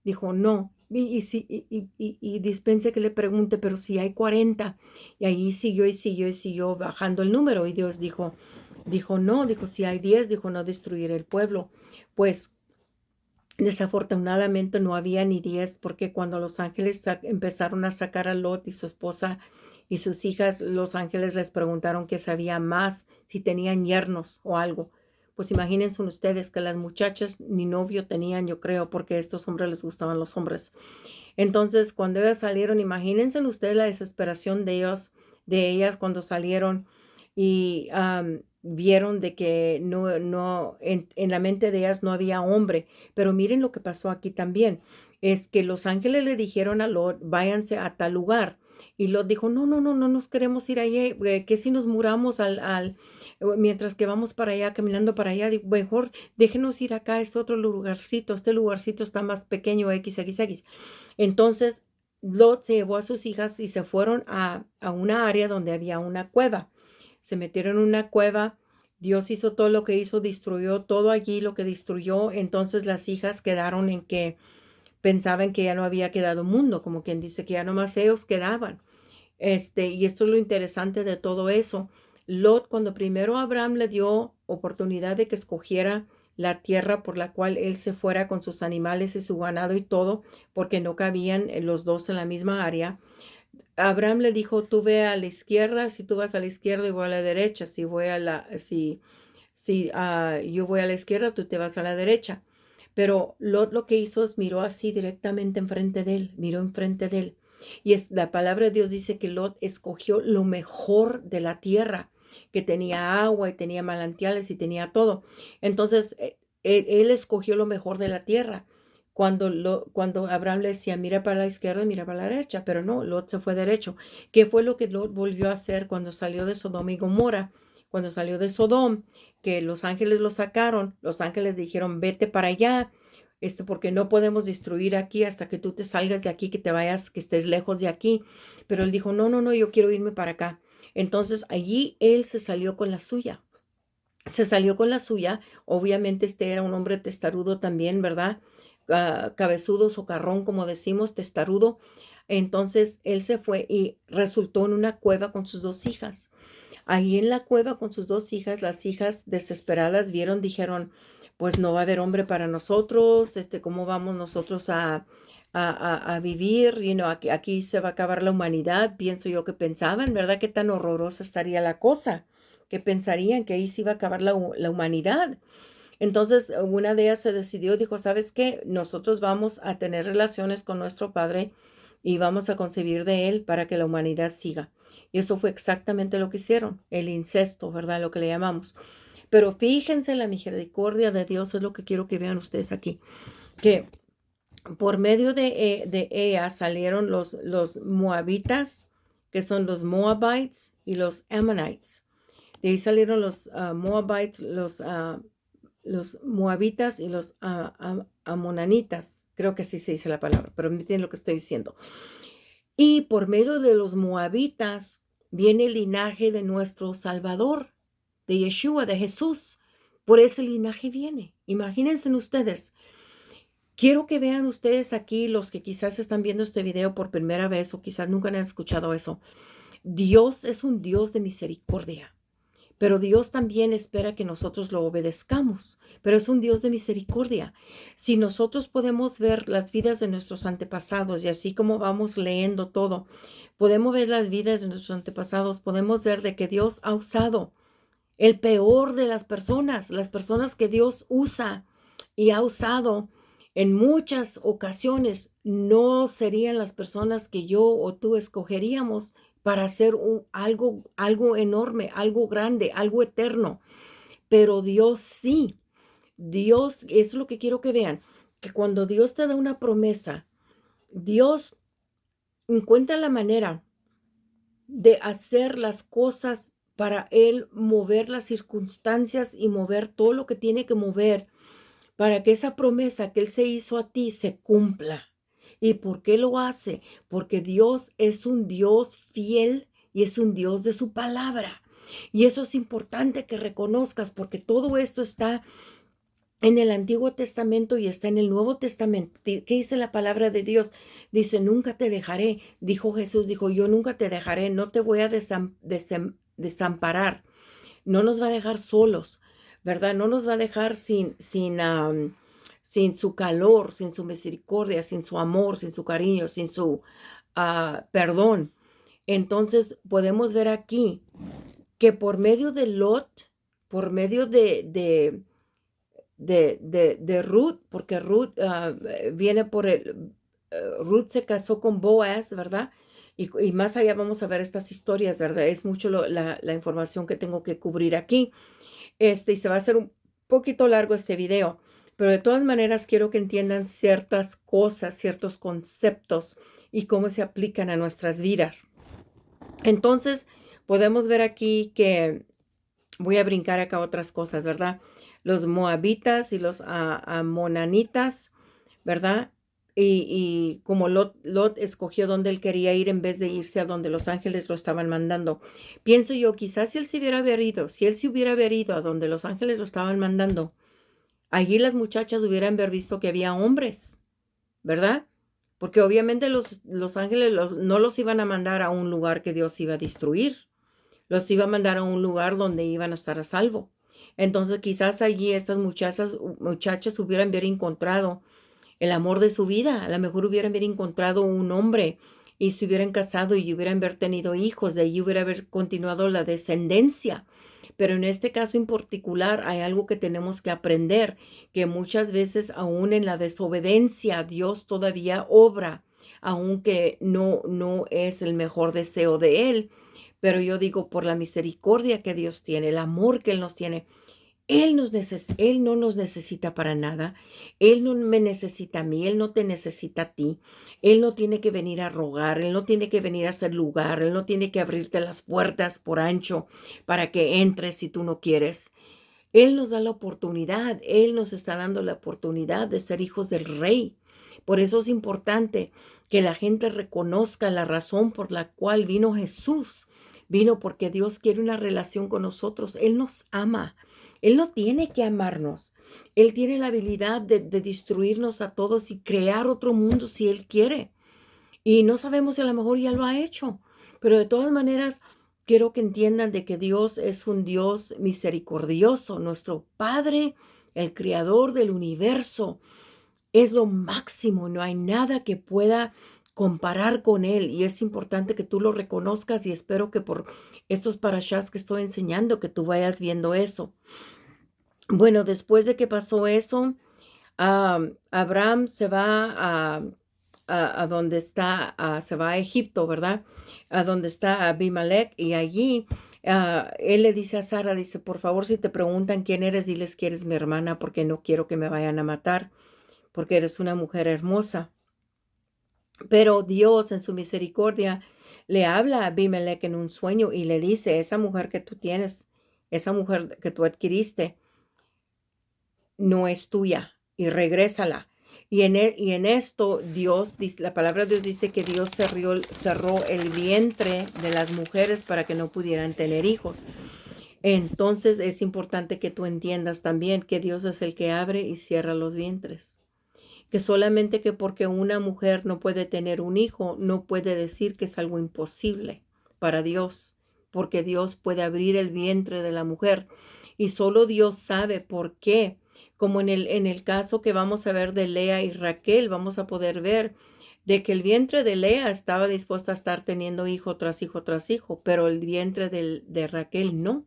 Dijo, no. Y dispense que le pregunte, pero si hay 40. Y ahí siguió y siguió y siguió bajando el número. Y Dios dijo, Dijo, no, dijo, si hay 10, dijo, no destruiré el pueblo. Pues desafortunadamente no había ni 10, porque cuando los ángeles empezaron a sacar a Lot y su esposa y sus hijas, los ángeles les preguntaron que sabía más, si tenían yernos o algo. Pues imagínense ustedes que las muchachas ni novio tenían, yo creo, porque a estos hombres les gustaban los hombres. Entonces, cuando ellas salieron, imagínense ustedes la desesperación de ellas cuando salieron y vieron de que en la mente de ellas no había hombre. Pero miren lo que pasó aquí también. Es que los ángeles le dijeron a Lot, váyanse a tal lugar. Y Lot dijo, no, no, no, no nos queremos ir allá, que si nos muramos mientras que vamos para allá, caminando para allá, mejor déjenos ir acá a este otro lugarcito, este lugarcito está más pequeño, XXX. Entonces, Lot se llevó a sus hijas y se fueron a una área donde había una cueva. Se metieron en una cueva. Dios hizo todo lo que hizo, destruyó todo allí, lo que destruyó. Entonces las hijas quedaron en que pensaban que ya no había quedado mundo, como quien dice que ya nomás ellos quedaban. Y esto es lo interesante de todo eso. Lot, cuando primero Abraham le dio oportunidad de que escogiera la tierra por la cual él se fuera con sus animales y su ganado y todo, porque no cabían los dos en la misma área. Abraham le dijo, tú ve a la izquierda, si tú vas a la izquierda, yo voy a la derecha, si yo voy a la izquierda, tú te vas a la derecha. Pero Lot lo que hizo es miró así directamente enfrente de él, miró enfrente de él. Y la palabra de Dios dice que Lot escogió lo mejor de la tierra, que tenía agua y tenía manantiales y tenía todo. Entonces, él escogió lo mejor de la tierra. Cuando Abraham le decía, mira para la izquierda y mira para la derecha, pero no, Lot se fue derecho. ¿Qué fue lo que Lot volvió a hacer cuando salió de Sodoma y Gomorra? Cuando salió de Sodom, que los ángeles lo sacaron, los ángeles dijeron, vete para allá, porque no podemos destruir aquí hasta que tú te salgas de aquí, que te vayas, que estés lejos de aquí. Pero él dijo, no, no, no, yo quiero irme para acá. Entonces allí él se salió con la suya. Se salió con la suya. Obviamente era un hombre testarudo también, ¿verdad? Cabezudo, socarrón, como decimos, testarudo. Entonces él se fue y resultó en una cueva con sus dos hijas. Ahí en la cueva con sus dos hijas, las hijas desesperadas vieron, dijeron, pues no va a haber hombre para nosotros, ¿cómo vamos nosotros a vivir? Aquí se va a acabar la humanidad, pienso yo que pensaban, ¿verdad? Qué tan horrorosa estaría la cosa, que pensarían que ahí se iba a acabar la humanidad. Entonces, una de ellas se decidió, dijo, ¿sabes qué? Nosotros vamos a tener relaciones con nuestro Padre y vamos a concebir de Él para que la humanidad siga. Y eso fue exactamente lo que hicieron, el incesto, ¿verdad? Lo que le llamamos. Pero fíjense, la misericordia de Dios es lo que quiero que vean ustedes aquí, que por medio de ella salieron los moabitas, que son los Moabites y los Ammonites. De ahí salieron los Moabites, los moabitas y los amonanitas. Creo que así se dice la palabra, pero me entienden lo que estoy diciendo. Y por medio de los moabitas viene el linaje de nuestro Salvador, de Yeshua, de Jesús. Por ese linaje viene. Imagínense ustedes. Quiero que vean ustedes aquí, los que quizás están viendo este video por primera vez o quizás nunca han escuchado eso. Dios es un Dios de misericordia. Pero Dios también espera que nosotros lo obedezcamos, pero es un Dios de misericordia. Si nosotros podemos ver las vidas de nuestros antepasados y así como vamos leyendo todo, podemos ver las vidas de nuestros antepasados, podemos ver de que Dios ha usado el peor de las personas que Dios usa y ha usado en muchas ocasiones, no serían las personas que yo o tú escogeríamos para hacer algo enorme, algo grande, algo eterno. Pero Dios sí. Dios, eso es lo que quiero que vean, que cuando Dios te da una promesa, Dios encuentra la manera de hacer las cosas para Él mover las circunstancias y mover todo lo que tiene que mover para que esa promesa que Él se hizo a ti se cumpla. ¿Y por qué lo hace? Porque Dios es un Dios fiel y es un Dios de su palabra. Y eso es importante que reconozcas porque todo esto está en el Antiguo Testamento y está en el Nuevo Testamento. ¿Qué dice la palabra de Dios? Dice, nunca te dejaré. Dijo Jesús, dijo, yo nunca te dejaré, no te voy a desamparar. no nos va a dejar solos, ¿verdad? No nos va a dejar sin su calor, sin su misericordia, sin su amor, sin su cariño, sin su perdón. Entonces podemos ver aquí que por medio de Lot, por medio de Ruth, porque Ruth viene por Ruth se casó con Boaz, ¿verdad? Y más allá vamos a ver estas historias, ¿verdad? Es mucho la información que tengo que cubrir aquí. Y se va a hacer un poquito largo este video, pero de todas maneras quiero que entiendan ciertas cosas, ciertos conceptos y cómo se aplican a nuestras vidas. Entonces, podemos ver aquí que voy a brincar acá otras cosas, ¿verdad? Los moabitas y los amonanitas, ¿verdad? Y como Lot escogió donde él quería ir en vez de irse a donde los ángeles lo estaban mandando. Pienso yo, quizás si él se hubiera ido, si él se hubiera ido a donde los ángeles lo estaban mandando, allí las muchachas hubieran visto que había hombres, ¿verdad? Porque obviamente los ángeles no los iban a mandar a un lugar que Dios iba a destruir. Los iba a mandar a un lugar donde iban a estar a salvo. Entonces quizás allí estas muchachas hubieran bien encontrado el amor de su vida. A lo mejor hubieran bien encontrado un hombre y se hubieran casado y hubieran haber tenido hijos. De allí hubiera haber continuado la descendencia. Pero en este caso en particular hay algo que tenemos que aprender, que muchas veces aún en la desobediencia Dios todavía obra, aunque no es el mejor deseo de Él. Pero yo digo, por la misericordia que Dios tiene, el amor que Él nos tiene, Él no nos necesita para nada. Él no me necesita a mí, Él no te necesita a ti. Él no tiene que venir a rogar, Él no tiene que venir a hacer lugar, Él no tiene que abrirte las puertas por ancho para que entres si tú no quieres. Él nos da la oportunidad, Él nos está dando la oportunidad de ser hijos del Rey. Por eso es importante que la gente reconozca la razón por la cual vino Jesús. Vino porque Dios quiere una relación con nosotros. Él nos ama. Él no tiene que amarnos. Él tiene la habilidad de destruirnos a todos y crear otro mundo si Él quiere. Y no sabemos si a lo mejor ya lo ha hecho. Pero de todas maneras, quiero que entiendan de que Dios es un Dios misericordioso. Nuestro Padre, el Creador del universo, es lo máximo. No hay nada que pueda comparar con Él. Y es importante que tú lo reconozcas y espero que por estos parashás que estoy enseñando, que tú vayas viendo eso. Bueno, después de que pasó eso, Abraham se va a donde está, se va a Egipto, ¿verdad? A donde está Abimelech y allí él le dice a Sara, dice, por favor, si te preguntan quién eres, diles que eres mi hermana porque no quiero que me vayan a matar, porque eres una mujer hermosa. Pero Dios en su misericordia le habla a Abimelech en un sueño y le dice, esa mujer que tú tienes, esa mujer que tú adquiriste, no es tuya y regrésala. Y en esto Dios, la palabra de Dios dice que Dios cerró el vientre de las mujeres para que no pudieran tener hijos. Entonces es importante que tú entiendas también que Dios es el que abre y cierra los vientres. Que solamente que porque una mujer no puede tener un hijo, no puede decir que es algo imposible para Dios, porque Dios puede abrir el vientre de la mujer y solo Dios sabe por qué. Como en el caso que vamos a ver de Lea y Raquel, vamos a poder ver de que el vientre de Lea estaba dispuesta a estar teniendo hijo tras hijo tras hijo, pero el vientre de Raquel no.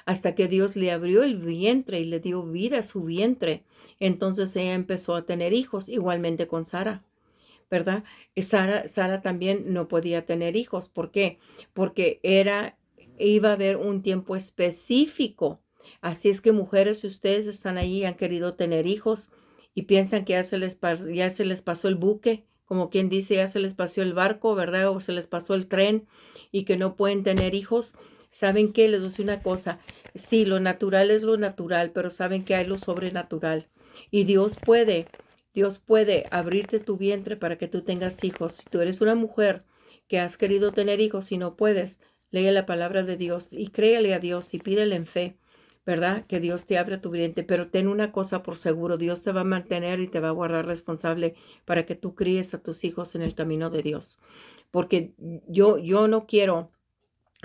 Hasta que Dios le abrió el vientre y le dio vida a su vientre. Entonces ella empezó a tener hijos, igualmente con Sara, ¿verdad? Y Sara también no podía tener hijos. ¿Por qué? Porque iba a haber un tiempo específico. Así es que mujeres, si ustedes están ahí y han querido tener hijos y piensan que ya se les pasó el buque, como quien dice, ya se les pasó el barco, ¿verdad? O se les pasó el tren y que no pueden tener hijos. ¿Saben qué? Les voy a decir una cosa. Sí, lo natural es lo natural, pero saben que hay lo sobrenatural. Y Dios puede abrirte tu vientre para que tú tengas hijos. Si tú eres una mujer que has querido tener hijos y no puedes, lee la palabra de Dios y créale a Dios y pídele en fe, ¿verdad? Que Dios te abra tu vientre. Pero ten una cosa por seguro, Dios te va a mantener y te va a guardar responsable para que tú críes a tus hijos en el camino de Dios. Porque yo no quiero,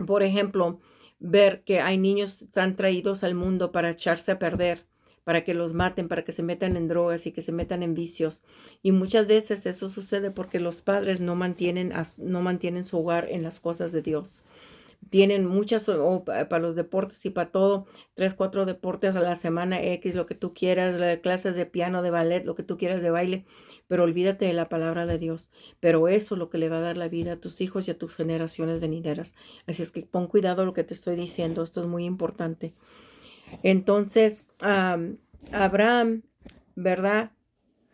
por ejemplo, ver que hay niños que están traídos al mundo para echarse a perder, para que los maten, para que se metan en drogas y que se metan en vicios. Y muchas veces eso sucede porque los padres no mantienen su hogar en las cosas de Dios. Tienen muchas, para los deportes y para todo, 3, 4 deportes a la semana, X, lo que tú quieras, clases de piano, de ballet, lo que tú quieras de baile, pero olvídate de la palabra de Dios. Pero eso es lo que le va a dar la vida a tus hijos y a tus generaciones venideras. Así es que pon cuidado a lo que te estoy diciendo, esto es muy importante. Entonces, Abraham, ¿verdad?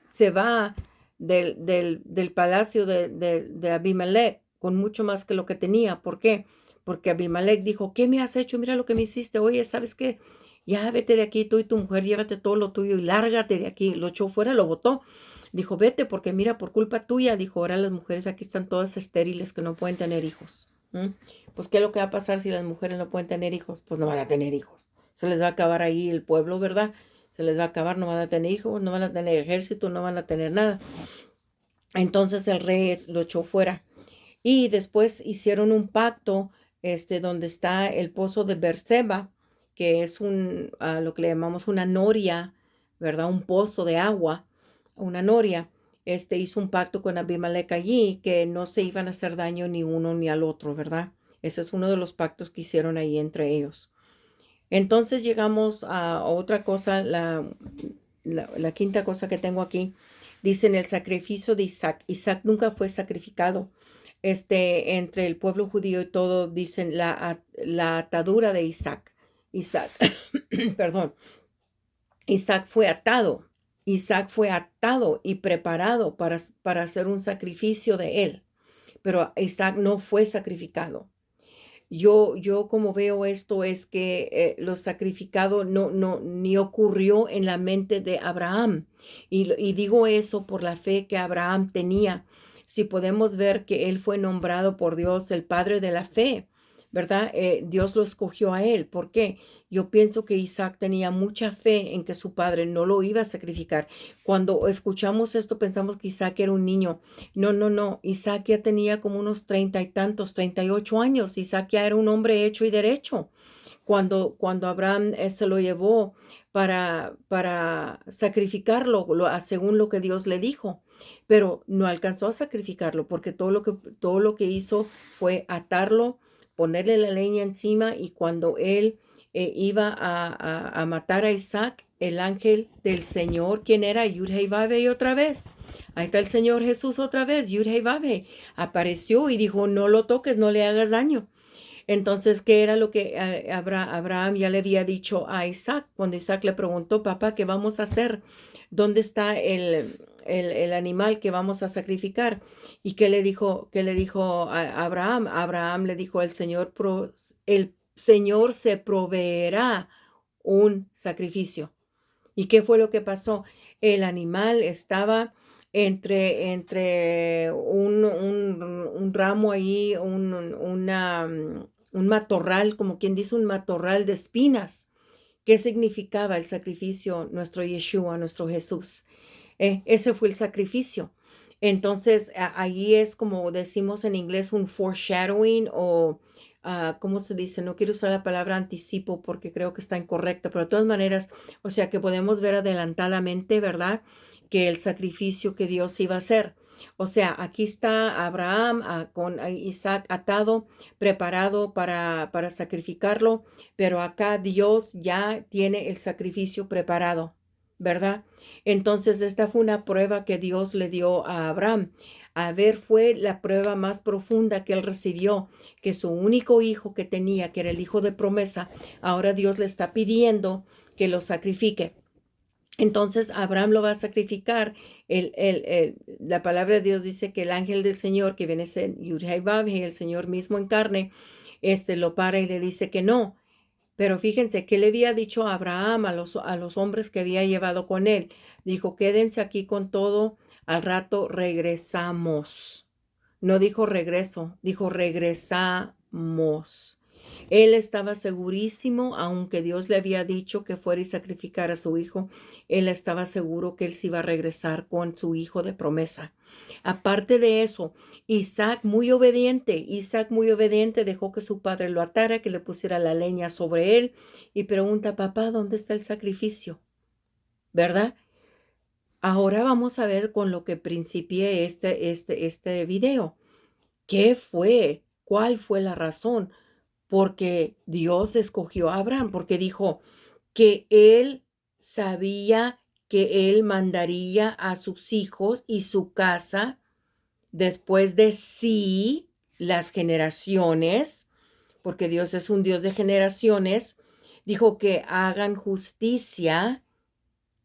Se va del palacio de Abimelech con mucho más que lo que tenía. ¿Por qué? Porque Abimelech dijo, ¿qué me has hecho? Mira lo que me hiciste. Oye, ¿sabes qué? Ya vete de aquí, tú y tu mujer, llévate todo lo tuyo y lárgate de aquí. Lo echó fuera, lo botó. Dijo, vete, porque mira, por culpa tuya, dijo, ahora las mujeres aquí están todas estériles que no pueden tener hijos. Pues, ¿qué es lo que va a pasar si las mujeres no pueden tener hijos? Pues no van a tener hijos. Se les va a acabar ahí el pueblo, ¿verdad? Se les va a acabar, no van a tener hijos, no van a tener ejército, no van a tener nada. Entonces el rey lo echó fuera. Y después hicieron un pacto, donde está el pozo de Berseba, que es lo que le llamamos una noria, ¿verdad? Un pozo de agua, una noria. Hizo un pacto con Abimelech allí, que no se iban a hacer daño ni uno ni al otro, ¿verdad? Ese es uno de los pactos que hicieron ahí entre ellos. Entonces llegamos a otra cosa, la quinta cosa que tengo aquí. Dicen el sacrificio de Isaac. Isaac nunca fue sacrificado. Entre el pueblo judío y todo, dicen la atadura de Isaac. Isaac, perdón. Isaac fue atado. Isaac fue atado y preparado para hacer un sacrificio de él. Pero Isaac no fue sacrificado. Yo como veo esto es que lo sacrificado ni ocurrió en la mente de Abraham. Y digo eso por la fe que Abraham tenía. Si podemos ver que él fue nombrado por Dios el padre de la fe, ¿verdad? Dios lo escogió a él. ¿Por qué? Yo pienso que Isaac tenía mucha fe en que su padre no lo iba a sacrificar. Cuando escuchamos esto pensamos que Isaac era un niño. No, no, no. Isaac ya tenía como unos 30 y tantos, 38 años. Isaac ya era un hombre hecho y derecho. Cuando Abraham se lo llevó para sacrificarlo, según lo que Dios le dijo. Pero no alcanzó a sacrificarlo porque todo lo que hizo fue atarlo, ponerle la leña encima, y cuando él iba a matar a Isaac, el ángel del Señor, ¿quién era? Yud-Heh-Vav-Heh otra vez. Ahí está el Señor Jesús otra vez, Yud-Heh-Vav-Heh. Apareció y dijo, no lo toques, no le hagas daño. Entonces, ¿qué era lo que Abraham ya le había dicho a Isaac? Cuando Isaac le preguntó, papá, ¿qué vamos a hacer? ¿Dónde está el animal que vamos a sacrificar? ¿Y qué le dijo a Abraham? Abraham le dijo, el Señor se proveerá un sacrificio. ¿Y qué fue lo que pasó? El animal estaba entre un ramo ahí, un matorral, como quien dice, un matorral de espinas. ¿Qué significaba el sacrificio? Nuestro Yeshua, nuestro Jesús. Ese fue el sacrificio. Entonces, ahí es como decimos en inglés un foreshadowing, o ¿cómo se dice? No quiero usar la palabra anticipo porque creo que está incorrecta, pero de todas maneras, o sea que podemos ver adelantadamente, ¿verdad? Que el sacrificio que Dios iba a hacer. O sea, aquí está Abraham con Isaac atado, preparado para sacrificarlo, pero acá Dios ya tiene el sacrificio preparado, ¿verdad? Entonces, esta fue una prueba que Dios le dio a Abraham. A ver, fue la prueba más profunda que él recibió, que su único hijo que tenía, que era el hijo de promesa, ahora Dios le está pidiendo que lo sacrifique. Entonces Abraham lo va a sacrificar. La palabra de Dios dice que el ángel del Señor, que viene a ser Yud-Heh-Vav-Heh, el Señor mismo en carne, lo para y le dice que no. Pero fíjense que le había dicho a Abraham, a los hombres que había llevado con él. Dijo, quédense aquí con todo, al rato regresamos. No dijo regreso, dijo regresamos. Él estaba segurísimo, aunque Dios le había dicho que fuera y sacrificara a su hijo, él estaba seguro que él se iba a regresar con su hijo de promesa. Aparte de eso, Isaac muy obediente, dejó que su padre lo atara, que le pusiera la leña sobre él y pregunta, papá, ¿dónde está el sacrificio? ¿Verdad? Ahora vamos a ver con lo que principié este video. ¿Qué fue? ¿Cuál fue la razón? Porque Dios escogió a Abraham, porque dijo que él sabía que él mandaría a sus hijos y su casa después de sí las generaciones, porque Dios es un Dios de generaciones, dijo que hagan justicia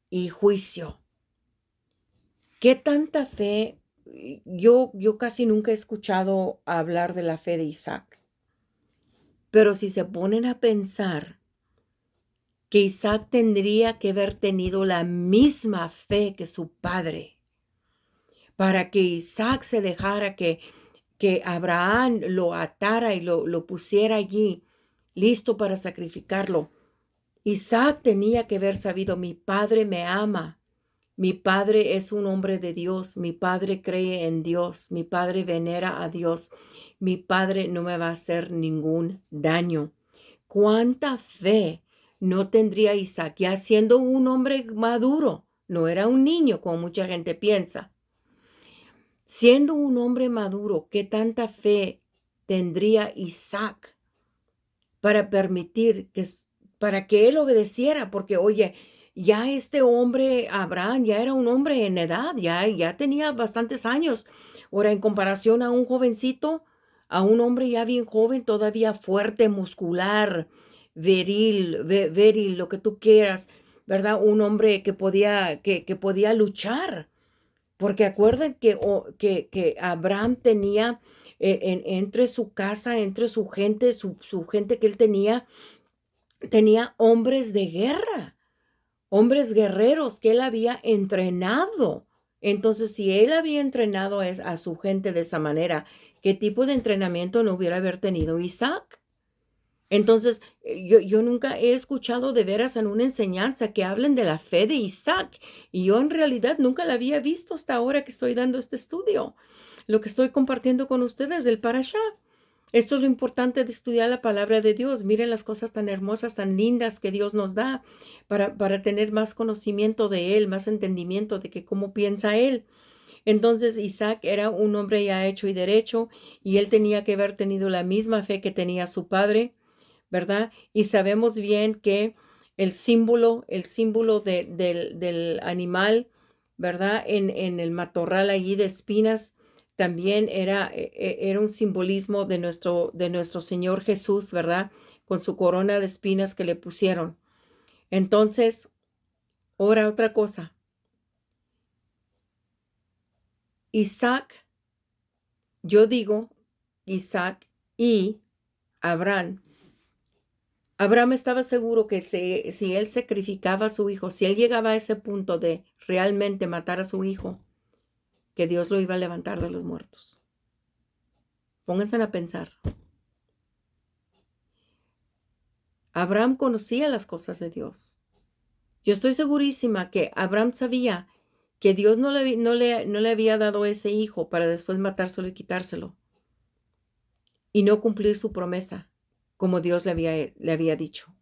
y juicio. ¿Qué tanta fe? Yo casi nunca he escuchado hablar de la fe de Isaac, pero si se ponen a pensar que Isaac tendría que haber tenido la misma fe que su padre, para que Isaac se dejara que Abraham lo atara y lo pusiera allí, listo para sacrificarlo. Isaac tenía que haber sabido, mi padre me ama, mi padre es un hombre de Dios, mi padre cree en Dios, mi padre venera a Dios, mi padre no me va a hacer ningún daño. ¿Cuánta fe no tendría Isaac ya siendo un hombre maduro? No era un niño como mucha gente piensa. Siendo un hombre maduro, ¿qué tanta fe tendría Isaac para permitir para que él obedeciera? Porque, oye, ya este hombre, Abraham, ya era un hombre en edad, ya tenía bastantes años. Ahora, en comparación a un jovencito, a un hombre ya bien joven, todavía fuerte, muscular, viril, lo que tú quieras, ¿verdad? Un hombre que podía luchar. Porque acuerden que Abraham tenía entre su casa, entre su gente, su gente que él tenía hombres de guerra, hombres guerreros que él había entrenado. Entonces, si él había entrenado a su gente de esa manera, ¿qué tipo de entrenamiento no hubiera haber tenido Isaac? Entonces, yo nunca he escuchado de veras en una enseñanza que hablen de la fe de Isaac y yo en realidad nunca la había visto hasta ahora que estoy dando este estudio. Lo que estoy compartiendo con ustedes del Parashá. Esto es lo importante de estudiar la palabra de Dios. Miren las cosas tan hermosas, tan lindas que Dios nos da para tener más conocimiento de Él, más entendimiento de que cómo piensa Él. Entonces Isaac era un hombre ya hecho y derecho y él tenía que haber tenido la misma fe que tenía su padre, ¿verdad? Y sabemos bien que el símbolo del animal, ¿verdad? En el matorral allí de espinas, también era un simbolismo de nuestro Señor Jesús, ¿verdad? Con su corona de espinas que le pusieron. Entonces, ahora otra cosa. Isaac, yo digo, Isaac y Abraham. Abraham estaba seguro que si él sacrificaba a su hijo, si él llegaba a ese punto de realmente matar a su hijo, que Dios lo iba a levantar de los muertos. Pónganse a pensar. Abraham conocía las cosas de Dios. Yo estoy segurísima que Abraham sabía que Dios no le había dado ese hijo para después matárselo y quitárselo y no cumplir su promesa como Dios le había dicho.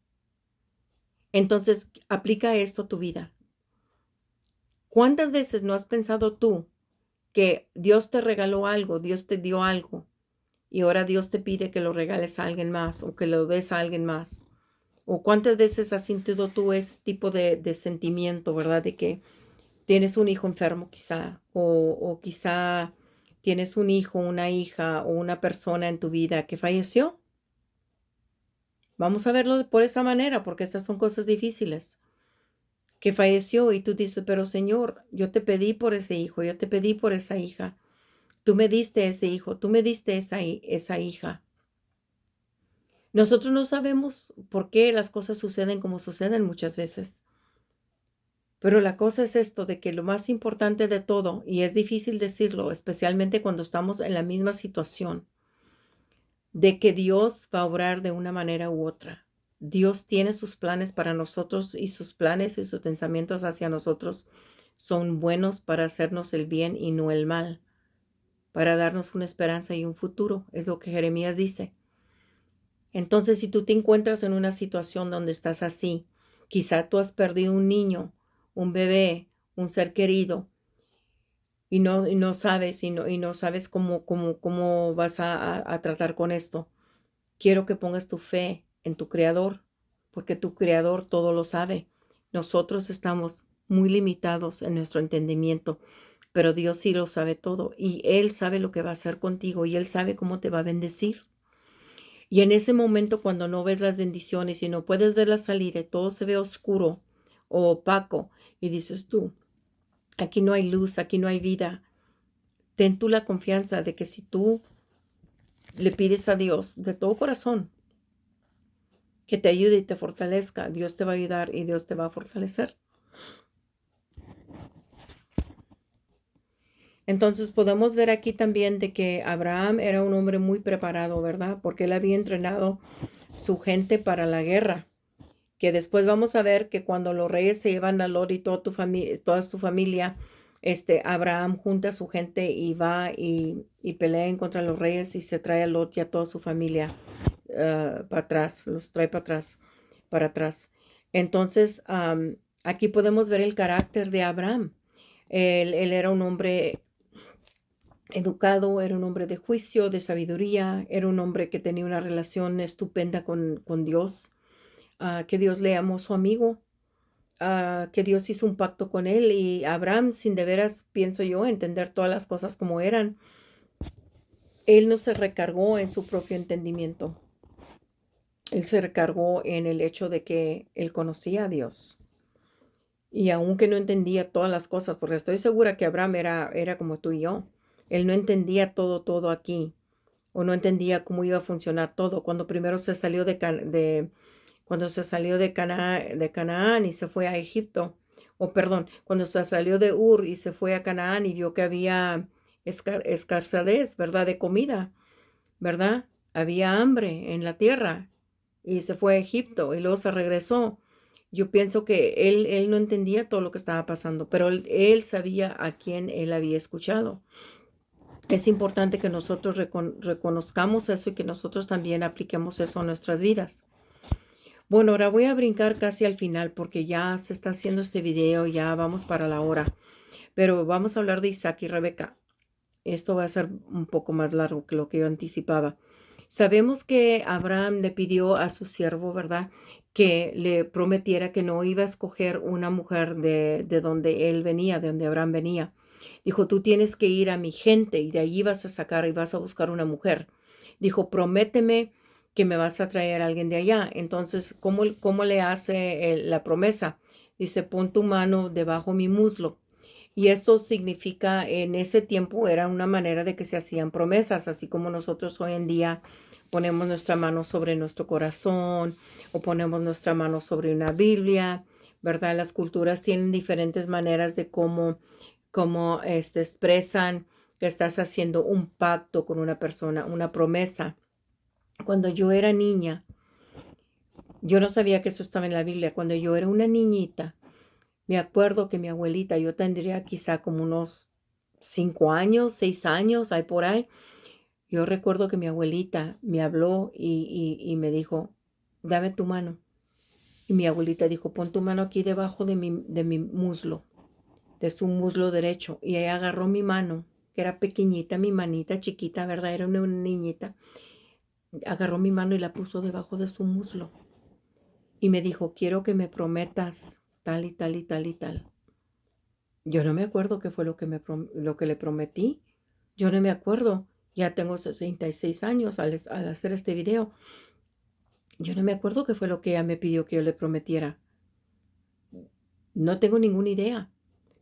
Entonces, aplica esto a tu vida. ¿Cuántas veces no has pensado tú que Dios te regaló algo, Dios te dio algo y ahora Dios te pide que lo regales a alguien más o que lo des a alguien más? ¿O cuántas veces has sentido tú ese tipo de sentimiento, verdad? De que tienes un hijo enfermo quizá o quizá tienes un hijo, una hija o una persona en tu vida que falleció. Vamos a verlo por esa manera porque estas son cosas difíciles. Que falleció y tú dices, pero Señor, yo te pedí por ese hijo, yo te pedí por esa hija. Tú me diste ese hijo, tú me diste esa hija. Nosotros no sabemos por qué las cosas suceden como suceden muchas veces. Pero la cosa es esto, de que lo más importante de todo, y es difícil decirlo, especialmente cuando estamos en la misma situación, de que Dios va a obrar de una manera u otra. Dios tiene sus planes para nosotros y sus planes y sus pensamientos hacia nosotros son buenos para hacernos el bien y no el mal, para darnos una esperanza y un futuro, es lo que Jeremías dice. Entonces, si tú te encuentras en una situación donde estás así, quizá tú has perdido un niño, un bebé, un ser querido, y no sabes, y no sabes cómo vas a tratar con esto. Quiero que pongas tu fe en tu Creador, porque tu Creador todo lo sabe. Nosotros estamos muy limitados en nuestro entendimiento, pero Dios sí lo sabe todo y Él sabe lo que va a hacer contigo y Él sabe cómo te va a bendecir. Y en ese momento cuando no ves las bendiciones y no puedes ver la salida y todo se ve oscuro o opaco y dices tú, aquí no hay luz, aquí no hay vida, ten tú la confianza de que si tú le pides a Dios de todo corazón que te ayude y te fortalezca, Dios te va a ayudar y Dios te va a fortalecer. Entonces podemos ver aquí también de que Abraham era un hombre muy preparado, ¿verdad? Porque él había entrenado su gente para la guerra. Que después vamos a ver que cuando los reyes se llevan a Lot y toda su familia, Abraham junta a su gente y va y pelea en contra de los reyes y se trae a Lot y a toda su familia para atrás, los trae para atrás. Entonces, aquí podemos ver el carácter de Abraham. Él era un hombre educado, era un hombre de juicio, de sabiduría, era un hombre que tenía una relación estupenda con Dios, que Dios le amó su amigo, que Dios hizo un pacto con él y Abraham, sin de veras, pienso yo, entender todas las cosas como eran, él no se recargó en su propio entendimiento, él se recargó en el hecho de que él conocía a Dios. Y aunque no entendía todas las cosas, porque estoy segura que Abraham era como tú y yo, él no entendía todo aquí, o no entendía cómo iba a funcionar todo. Cuando primero se salió cuando se salió de Canaán y se fue a Egipto, o perdón, cuando se salió de Ur y se fue a Canaán y vio que había escasez, ¿verdad? De comida, ¿verdad? Había hambre en la tierra y se fue a Egipto y luego se regresó. Yo pienso que él no entendía todo lo que estaba pasando, pero él sabía a quién él había escuchado. Es importante que nosotros reconozcamos eso y que nosotros también apliquemos eso a nuestras vidas. Bueno, ahora voy a brincar casi al final porque ya se está haciendo este video, ya vamos para la hora, pero vamos a hablar de Isaac y Rebeca. Esto va a ser un poco más largo que lo que yo anticipaba. Sabemos que Abraham le pidió a su siervo, ¿verdad? Que le prometiera que no iba a escoger una mujer de donde él venía, de donde Abraham venía. Dijo, tú tienes que ir a mi gente y de allí vas a sacar y vas a buscar una mujer. Dijo, prométeme que me vas a traer a alguien de allá. Entonces, ¿cómo le hace la promesa? Dice, pon tu mano debajo mi muslo. Y eso significa, en ese tiempo era una manera de que se hacían promesas, así como nosotros hoy en día ponemos nuestra mano sobre nuestro corazón o ponemos nuestra mano sobre una Biblia, ¿verdad? Las culturas tienen diferentes maneras de cómo expresan que estás haciendo un pacto con una persona, una promesa. Cuando yo era niña, yo no sabía que eso estaba en la Biblia. Cuando yo era una niñita, me acuerdo que mi abuelita, yo tendría quizá como unos 5 años, 6 años, ahí por ahí. Yo recuerdo que mi abuelita me habló y me dijo, dame tu mano. Y mi abuelita dijo, pon tu mano aquí debajo de mi muslo, de su muslo derecho. Y ella agarró mi mano, que era pequeñita, mi manita chiquita, ¿verdad? Era una niñita. Agarró mi mano y la puso debajo de su muslo. Y me dijo, quiero que me prometas tal y tal y tal y tal. Yo no me acuerdo qué fue lo que le prometí. Yo no me acuerdo. Ya tengo 66 años al hacer este video. Yo no me acuerdo qué fue lo que ella me pidió que yo le prometiera. No tengo ninguna idea.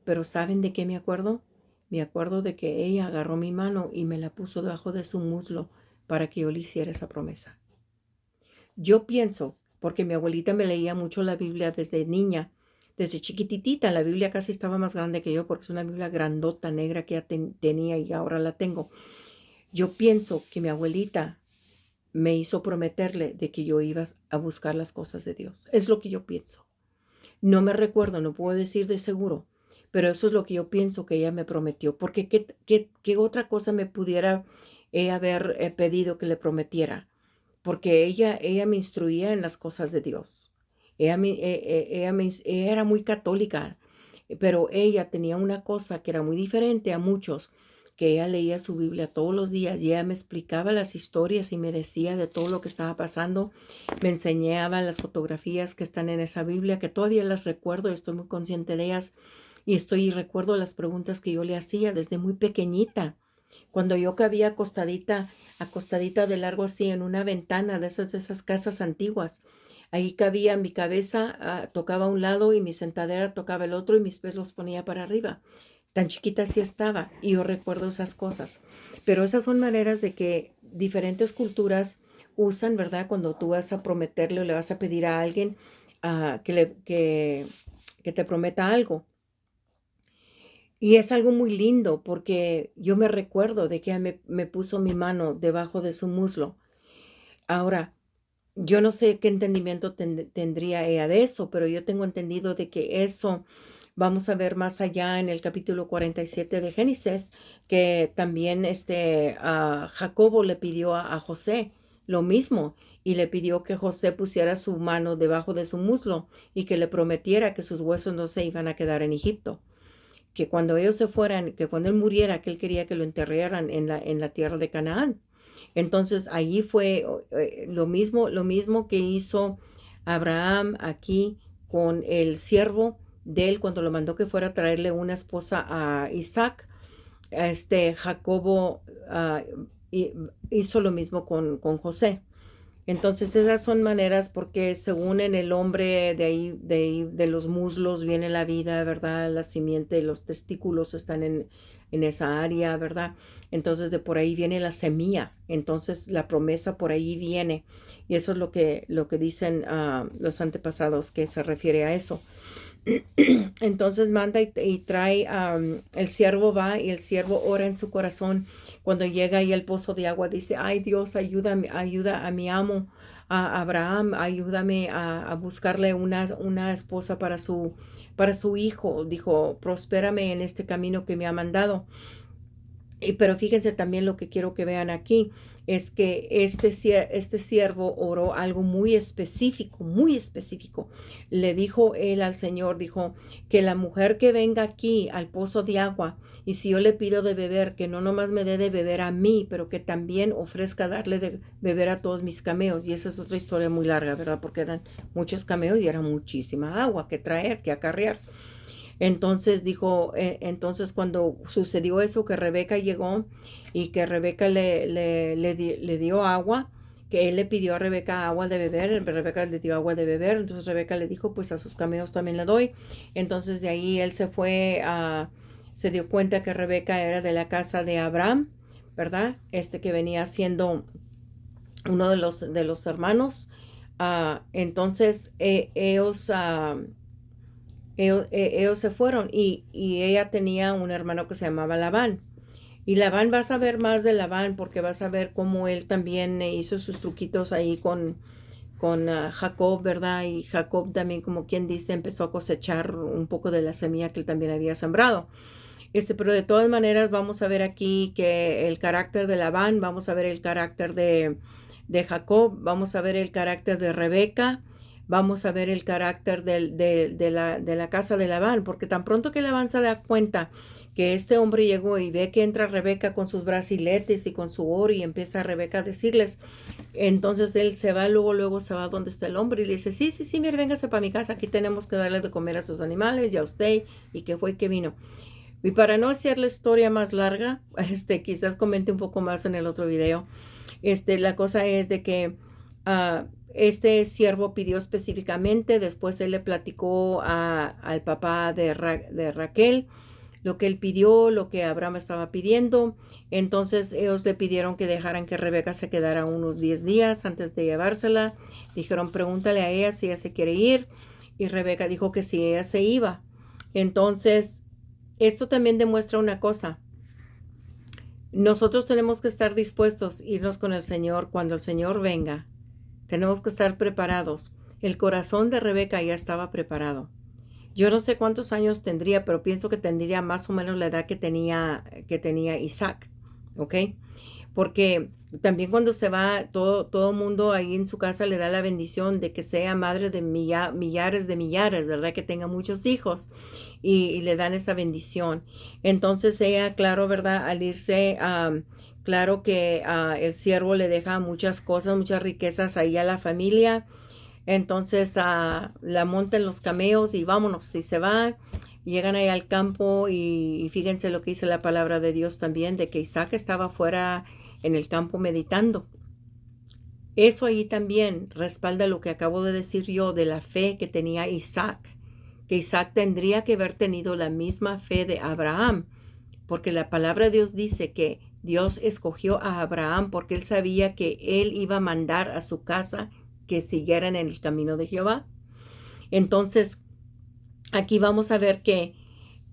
Pero ¿saben de qué me acuerdo? Me acuerdo de que ella agarró mi mano y me la puso debajo de su muslo para que yo le hiciera esa promesa. Yo pienso, porque mi abuelita me leía mucho la Biblia desde niña, desde chiquititita, la Biblia casi estaba más grande que yo porque es una Biblia grandota, negra que ya tenía y ahora la tengo. Yo pienso que mi abuelita me hizo prometerle de que yo iba a buscar las cosas de Dios. Es lo que yo pienso. No me recuerdo, no puedo decir de seguro, pero eso es lo que yo pienso que ella me prometió, porque ¿qué otra cosa me pudiera haber pedido que le prometiera? Porque ella me instruía en las cosas de Dios. Ella era muy católica, pero ella tenía una cosa que era muy diferente a muchos, que ella leía su Biblia todos los días y ella me explicaba las historias y me decía de todo lo que estaba pasando. Me enseñaba las fotografías que están en esa Biblia, que todavía las recuerdo, estoy muy consciente de ellas y recuerdo las preguntas que yo le hacía desde muy pequeñita. Cuando yo cabía acostadita de largo así en una ventana de esas casas antiguas. Ahí cabía mi cabeza, tocaba un lado y mi sentadera tocaba el otro y mis pies los ponía para arriba. Tan chiquita así estaba y yo recuerdo esas cosas. Pero esas son maneras de que diferentes culturas usan, ¿verdad? Cuando tú vas a prometerle o le vas a pedir a alguien que te prometa algo. Y es algo muy lindo porque yo me recuerdo de que ella me puso mi mano debajo de su muslo. Ahora, yo no sé qué entendimiento tendría ella de eso, pero yo tengo entendido de que eso vamos a ver más allá en el capítulo 47 de Génesis, que también Jacobo le pidió a José lo mismo y le pidió que José pusiera su mano debajo de su muslo y que le prometiera que sus huesos no se iban a quedar en Egipto, que cuando ellos se fueran, que cuando él muriera, que él quería que lo enterraran en la tierra de Canaán. Entonces allí fue lo mismo que hizo Abraham aquí con el siervo de él cuando lo mandó que fuera a traerle una esposa a Isaac. Jacobo hizo lo mismo con José. Entonces esas son maneras porque según en el hombre de los muslos viene la vida, ¿verdad? La simiente, los testículos están en esa área, ¿verdad? Entonces de por ahí viene la semilla, entonces la promesa por ahí viene. Y eso es lo que dicen los antepasados que se refiere a eso. Entonces manda y trae, el siervo va y el siervo ora en su corazón. Cuando llega ahí al pozo de agua, dice, ay Dios, ayuda a mi amo, a Abraham, ayúdame a buscarle una esposa para su hijo. Dijo, prospérame en este camino que me ha mandado. Pero fíjense también lo que quiero que vean aquí es que este siervo oró algo muy específico, muy específico. Le dijo él al Señor, dijo que la mujer que venga aquí al pozo de agua y si yo le pido de beber, que no nomás me dé de beber a mí, pero que también ofrezca darle de beber a todos mis cameos. Y esa es otra historia muy larga, ¿verdad? Porque eran muchos cameos y era muchísima agua que traer, que acarrear. Entonces dijo, entonces cuando sucedió eso, que Rebeca llegó y que Rebeca le dio agua, que él le pidió a Rebeca agua de beber, Rebeca le dio agua de beber, entonces Rebeca le dijo, pues a sus cameos también le doy. Entonces de ahí él se dio cuenta que Rebeca era de la casa de Abraham, ¿verdad? Que venía siendo uno de los hermanos. Entonces ellos se fueron y ella tenía un hermano que se llamaba Labán. Y Labán, vas a ver más de Labán porque vas a ver cómo él también hizo sus truquitos ahí con Jacob, ¿verdad? Y Jacob también, como quien dice, empezó a cosechar un poco de la semilla que él también había sembrado. Pero de todas maneras vamos a ver aquí que el carácter de Labán, vamos a ver el carácter de Jacob, vamos a ver el carácter de Rebeca, vamos a ver el carácter de la casa de Labán, porque tan pronto que Labán se da cuenta que este hombre llegó y ve que entra Rebeca con sus braceletes y con su oro y empieza a Rebeca a decirles, entonces él se va, luego se va donde está el hombre y le dice, sí, mire, véngase para mi casa, aquí tenemos que darle de comer a sus animales y a usted, y que fue que vino. Y para no hacer la historia más larga, quizás comente un poco más en el otro video. La cosa es de que este siervo pidió específicamente, después él le platicó al papá de Raquel lo que él pidió, lo que Abraham estaba pidiendo. Entonces ellos le pidieron que dejaran que Rebeca se quedara unos 10 días antes de llevársela. Dijeron, pregúntale a ella si ella se quiere ir. Y Rebeca dijo que sí, ella se iba. Entonces, esto también demuestra una cosa. nosotros tenemos que estar dispuestos a irnos con el Señor cuando el Señor venga. Tenemos que estar preparados. El corazón de Rebeca ya estaba preparado. Yo no sé cuántos años tendría, pero pienso que tendría más o menos la edad que tenía Isaac, ¿ok? Porque también cuando se va, todo mundo ahí en su casa le da la bendición de que sea madre de millares de millares, ¿verdad? Que tenga muchos hijos y le dan esa bendición. Entonces ella, claro, ¿verdad? Al irse, claro que el siervo le deja muchas cosas, muchas riquezas ahí a la familia. Entonces la monta en los camellos y vámonos, y se va. Llegan ahí al campo y fíjense lo que dice la palabra de Dios también, de que Isaac estaba fuera en el campo meditando. Eso ahí también respalda lo que acabo de decir yo de la fe que tenía Isaac, que Isaac tendría que haber tenido la misma fe de Abraham, porque la palabra de Dios dice que Dios escogió a Abraham porque él sabía que él iba a mandar a su casa que siguieran en el camino de Jehová. Entonces, aquí vamos a ver que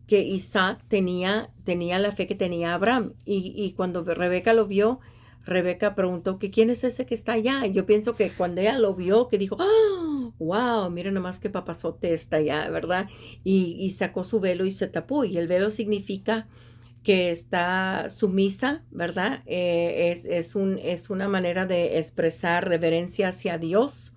Isaac tenía la fe que tenía Abraham. Y cuando Rebeca lo vio, Rebeca preguntó que quién es ese que está allá. Y yo pienso que cuando ella lo vio, que dijo, ¡oh, wow! Miren nomás qué papazote está allá, ¿verdad? Y sacó su velo y se tapó. Y el velo significa que está sumisa, ¿verdad? Es una manera de expresar reverencia hacia Dios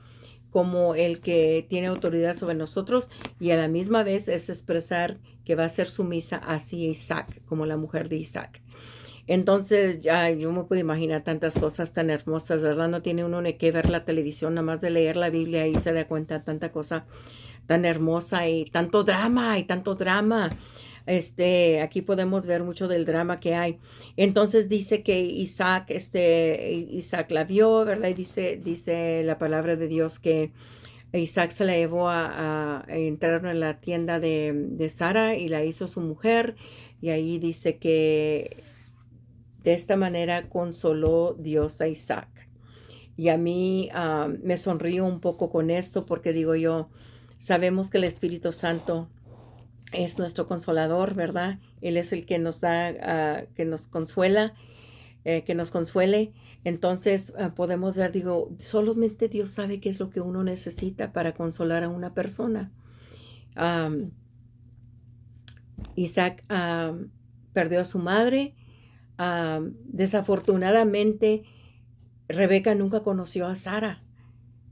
como el que tiene autoridad sobre nosotros y a la misma vez es expresar que va a ser sumisa hacia Isaac, como la mujer de Isaac. Entonces ya yo me puedo imaginar tantas cosas tan hermosas, ¿verdad? No tiene uno ni que ver la televisión, nada más de leer la Biblia y se da cuenta de tanta cosa tan hermosa y tanto drama y tanto drama. Aquí podemos ver mucho del drama que hay. Entonces dice que Isaac la vio, ¿verdad? Y dice la palabra de Dios que Isaac se la llevó a entrar en la tienda de Sara y la hizo su mujer. Y ahí dice que de esta manera consoló Dios a Isaac. Y a mí me sonrío un poco con esto porque digo yo, sabemos que el Espíritu Santo es nuestro consolador, ¿verdad? Él es el que nos da, que nos consuela, que nos consuele. Entonces podemos ver, digo, solamente Dios sabe qué es lo que uno necesita para consolar a una persona. Um, Isaac perdió a su madre. Desafortunadamente, Rebeca nunca conoció a Sara.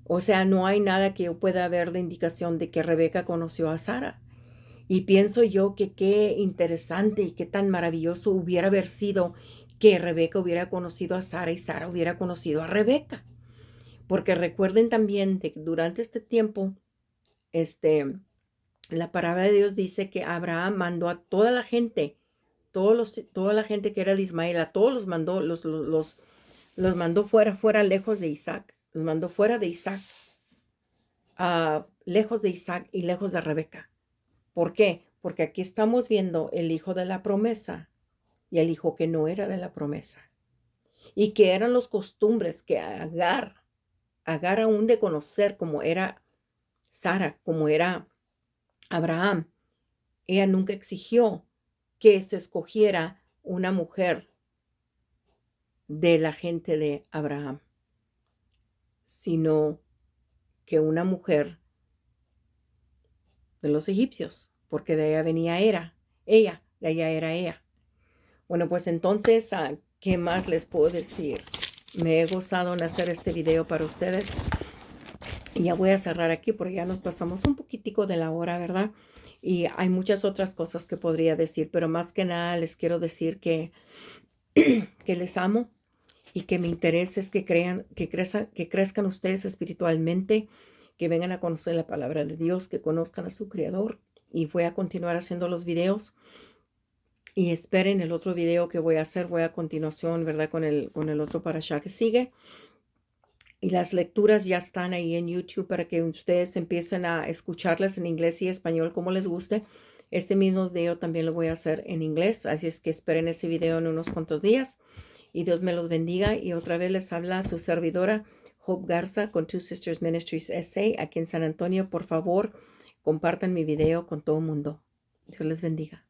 O sea, no hay nada que yo pueda ver de indicación de que Rebeca conoció a Sara. Y pienso yo que qué interesante y qué tan maravilloso hubiera haber sido que Rebeca hubiera conocido a Sara y Sara hubiera conocido a Rebeca. Porque recuerden también que durante este tiempo, la palabra de Dios dice que Abraham mandó a toda la gente, toda la gente que era de Ismael, a todos los mandó, los mandó fuera, lejos de Isaac. Los mandó fuera de Isaac, lejos de Isaac y lejos de Rebeca. ¿Por qué? Porque aquí estamos viendo el hijo de la promesa y el hijo que no era de la promesa. Y que eran los costumbres que Agar aún de conocer como era Sara, como era Abraham, ella nunca exigió que se escogiera una mujer de la gente de Abraham, sino que una mujer de los egipcios, porque de allá venía ella, de allá era ella. Bueno, pues entonces, ¿qué más les puedo decir? Me he gozado en hacer este video para ustedes. Y ya voy a cerrar aquí porque ya nos pasamos un poquitico de la hora, ¿verdad? Y hay muchas otras cosas que podría decir, pero más que nada les quiero decir que, que les amo y que mi interés es que crezcan ustedes espiritualmente, que vengan a conocer la palabra de Dios, que conozcan a su Creador. Y voy a continuar haciendo los videos. Y esperen el otro video que voy a hacer. Voy a continuación, ¿verdad? Con el otro parashá que sigue. Y las lecturas ya están ahí en YouTube para que ustedes empiecen a escucharlas en inglés y español como les guste. Este mismo video también lo voy a hacer en inglés. Así es que esperen ese video en unos cuantos días. Y Dios me los bendiga. Y otra vez les habla su servidora, Hope Garza, con Two Sisters Ministries SA, aquí en San Antonio. Por favor, compartan mi video con todo el mundo. Dios les bendiga.